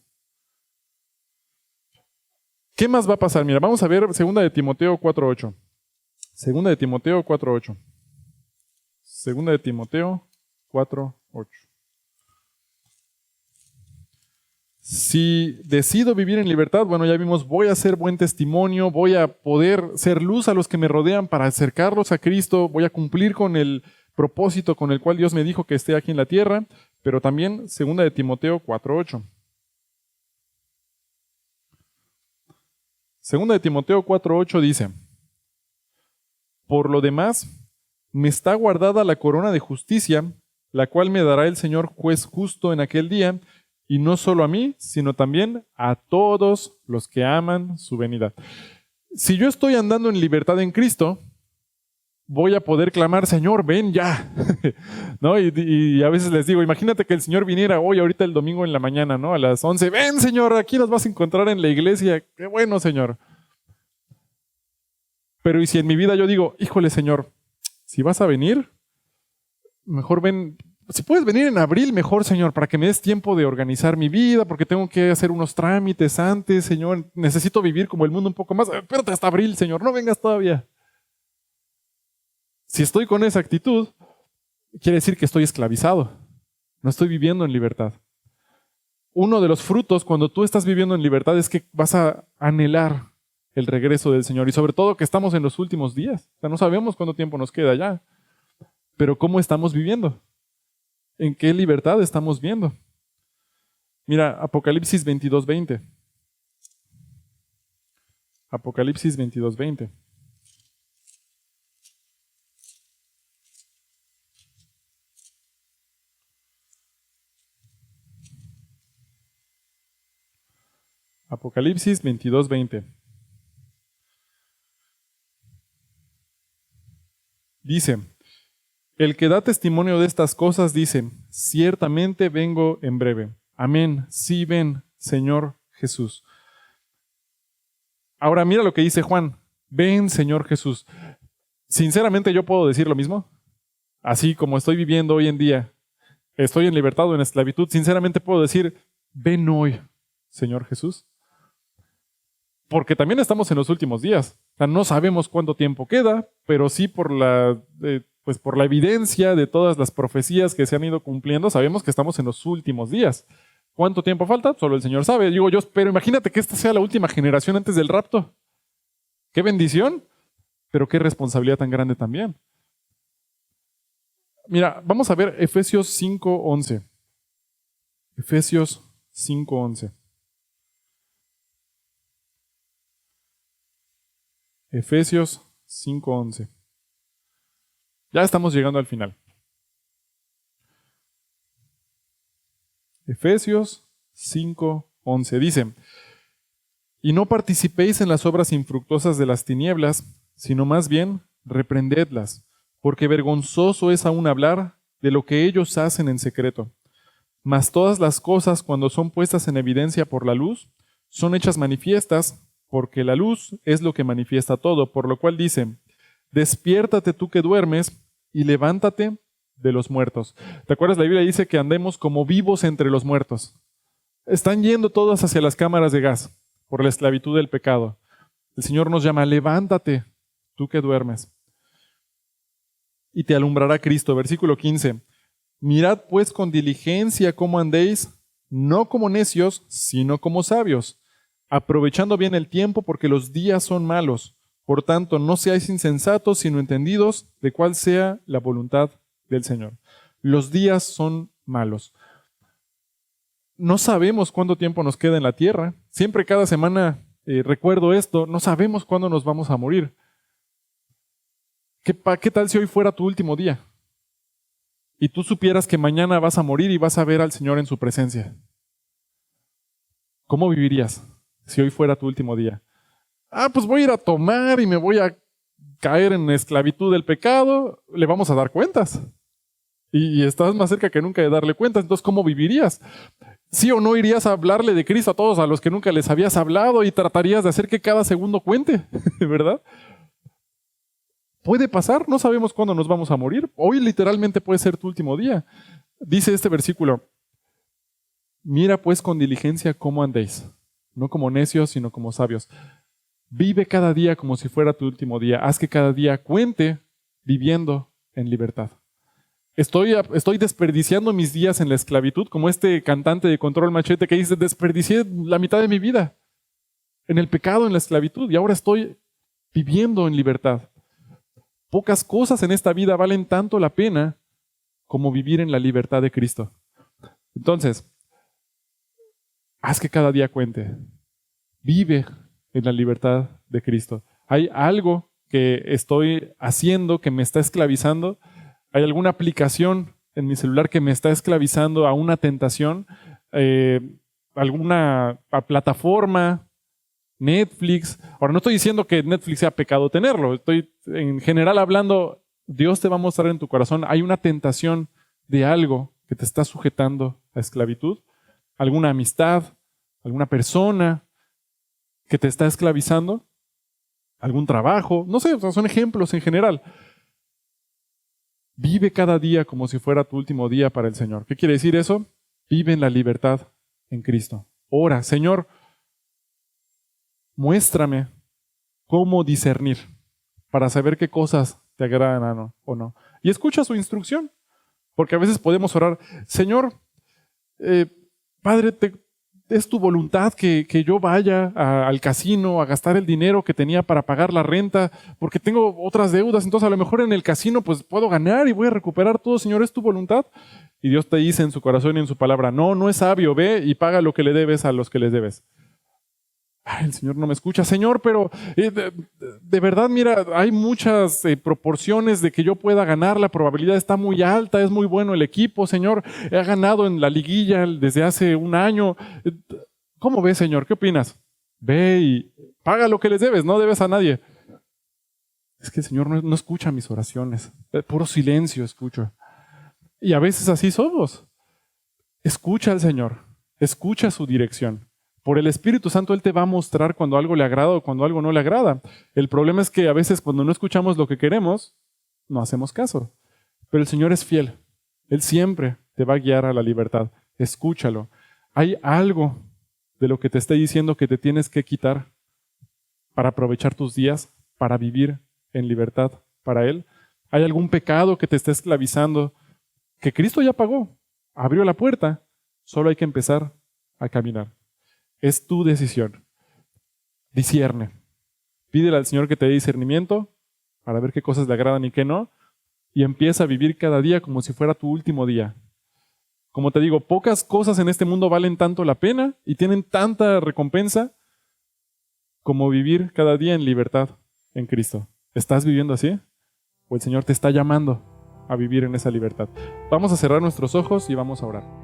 A: ¿Qué más va a pasar? Mira, vamos a ver 2 de Timoteo 4:8. 2 de Timoteo 4:8. 2 de Timoteo 4:8. Si decido vivir en libertad, bueno, ya vimos, voy a ser buen testimonio, voy a poder ser luz a los que me rodean para acercarlos a Cristo, voy a cumplir con el propósito con el cual Dios me dijo que esté aquí en la tierra, pero también 2 de Timoteo 4:8. 2 de Timoteo 4:8 dice, por lo demás, me está guardada la corona de justicia, la cual me dará el Señor juez justo en aquel día, y no solo a mí, sino también a todos los que aman su venida. Si yo estoy andando en libertad en Cristo, voy a poder clamar, Señor, ven ya. ¿No? Y a veces les digo, imagínate que el Señor viniera hoy, ahorita el domingo en la mañana, ¿no? A las 11, ven, Señor, aquí nos vas a encontrar en la iglesia. Qué bueno, Señor. Pero ¿y si en mi vida yo digo, híjole, Señor, si vas a venir, mejor ven, si puedes venir en abril, mejor, Señor, para que me des tiempo de organizar mi vida, porque tengo que hacer unos trámites antes, Señor, necesito vivir como el mundo un poco más. Espérate hasta abril, Señor, no vengas todavía. Si estoy con esa actitud, quiere decir que estoy esclavizado, no estoy viviendo en libertad. Uno de los frutos cuando tú estás viviendo en libertad es que vas a anhelar el regreso del Señor y sobre todo que estamos en los últimos días. O sea, no sabemos cuánto tiempo nos queda ya, pero ¿cómo estamos viviendo? ¿En qué libertad estamos viendo? Mira, Apocalipsis 22:20. Apocalipsis 22:20. Apocalipsis 22:20. Dice, el que da testimonio de estas cosas dice, ciertamente vengo en breve. Amén. Sí, ven, Señor Jesús. Ahora mira lo que dice Juan. Ven, Señor Jesús. Sinceramente yo puedo decir lo mismo. Así como estoy viviendo hoy en día, estoy en libertad o en esclavitud, sinceramente puedo decir, ven hoy, Señor Jesús. Porque también estamos en los últimos días. O sea, no sabemos cuánto tiempo queda, pero sí por por la evidencia de todas las profecías que se han ido cumpliendo, sabemos que estamos en los últimos días. ¿Cuánto tiempo falta? Solo el Señor sabe. Digo yo, pero imagínate que esta sea la última generación antes del rapto. ¡Qué bendición! Pero qué responsabilidad tan grande también. Mira, vamos a ver Efesios 5:11. Efesios 5:11. Efesios 5:11. Ya estamos llegando al final. Efesios 5:11 dice, y no participéis en las obras infructuosas de las tinieblas, sino más bien reprendedlas, porque vergonzoso es aún hablar de lo que ellos hacen en secreto. Mas todas las cosas, cuando son puestas en evidencia por la luz, son hechas manifiestas, porque la luz es lo que manifiesta todo, por lo cual dice, despiértate tú que duermes, y levántate de los muertos. ¿Te acuerdas? La Biblia dice que andemos como vivos entre los muertos. Están yendo todos hacia las cámaras de gas por la esclavitud del pecado. El Señor nos llama, levántate, tú que duermes. Y te alumbrará Cristo. Versículo 15. Mirad pues con diligencia cómo andéis, no como necios, sino como sabios, aprovechando bien el tiempo porque los días son malos. Por tanto, no seáis insensatos, sino entendidos de cuál sea la voluntad del Señor. Los días son malos. No sabemos cuánto tiempo nos queda en la tierra. Siempre cada semana recuerdo esto. No sabemos cuándo nos vamos a morir. ¿Qué tal si hoy fuera tu último día? Y tú supieras que mañana vas a morir y vas a ver al Señor en su presencia. ¿Cómo vivirías si hoy fuera tu último día? Pues voy a ir a tomar y me voy a caer en esclavitud del pecado. Le vamos a dar cuentas. Y estás más cerca que nunca de darle cuentas. Entonces, ¿cómo vivirías? ¿Sí o no irías a hablarle de Cristo a todos a los que nunca les habías hablado y tratarías de hacer que cada segundo cuente? ¿Verdad? Puede pasar, no sabemos cuándo nos vamos a morir. Hoy literalmente puede ser tu último día. Dice este versículo, mira pues con diligencia cómo andéis, no como necios, sino como sabios. Vive cada día como si fuera tu último día. Haz que cada día cuente viviendo en libertad. Estoy desperdiciando mis días en la esclavitud, como este cantante de Control Machete que dice, desperdicié la mitad de mi vida en el pecado, en la esclavitud, y ahora estoy viviendo en libertad. Pocas cosas en esta vida valen tanto la pena como vivir en la libertad de Cristo. Entonces, haz que cada día cuente. Vive en la libertad de Cristo. ¿Hay algo que estoy haciendo que me está esclavizando? ¿Hay alguna aplicación en mi celular que me está esclavizando a una tentación? ¿Alguna plataforma? Netflix. Ahora, no estoy diciendo que Netflix sea pecado tenerlo. Estoy en general hablando, Dios te va a mostrar en tu corazón, hay una tentación de algo que te está sujetando a esclavitud. Alguna amistad, alguna persona que te está esclavizando, algún trabajo, no sé, son ejemplos en general. Vive cada día como si fuera tu último día para el Señor. ¿Qué quiere decir eso? Vive en la libertad en Cristo. Ora, Señor, muéstrame cómo discernir para saber qué cosas te agradan o no. Y escucha su instrucción, porque a veces podemos orar, Señor, Padre, te es tu voluntad que yo vaya al casino a gastar el dinero que tenía para pagar la renta, porque tengo otras deudas, entonces a lo mejor en el casino pues puedo ganar y voy a recuperar todo, Señor, ¿es tu voluntad? Y Dios te dice en su corazón y en su palabra, no, no es sabio, ve y paga lo que le debes a los que les debes. Ay, el Señor no me escucha, Señor, pero de verdad, mira, hay muchas proporciones de que yo pueda ganar, la probabilidad está muy alta, es muy bueno el equipo, Señor, he ganado en la liguilla desde hace un año. ¿Cómo ves, Señor? ¿Qué opinas? Ve y paga lo que les debes, no debes a nadie. Es que el Señor no escucha mis oraciones, puro silencio escucho. Y a veces así somos. Escucha al Señor, escucha su dirección. Por el Espíritu Santo Él te va a mostrar cuando algo le agrada o cuando algo no le agrada. El problema es que a veces cuando no escuchamos lo que queremos, no hacemos caso. Pero el Señor es fiel. Él siempre te va a guiar a la libertad. Escúchalo. Hay algo de lo que te esté diciendo que te tienes que quitar para aprovechar tus días, para vivir en libertad para Él. Hay algún pecado que te esté esclavizando que Cristo ya pagó. Abrió la puerta. Solo hay que empezar a caminar. Es tu decisión. Discierne. Pídele al Señor que te dé discernimiento para ver qué cosas le agradan y qué no. Y empieza a vivir cada día como si fuera tu último día. Como te digo, pocas cosas en este mundo valen tanto la pena y tienen tanta recompensa como vivir cada día en libertad en Cristo. ¿Estás viviendo así? ¿O el Señor te está llamando a vivir en esa libertad? Vamos a cerrar nuestros ojos y vamos a orar.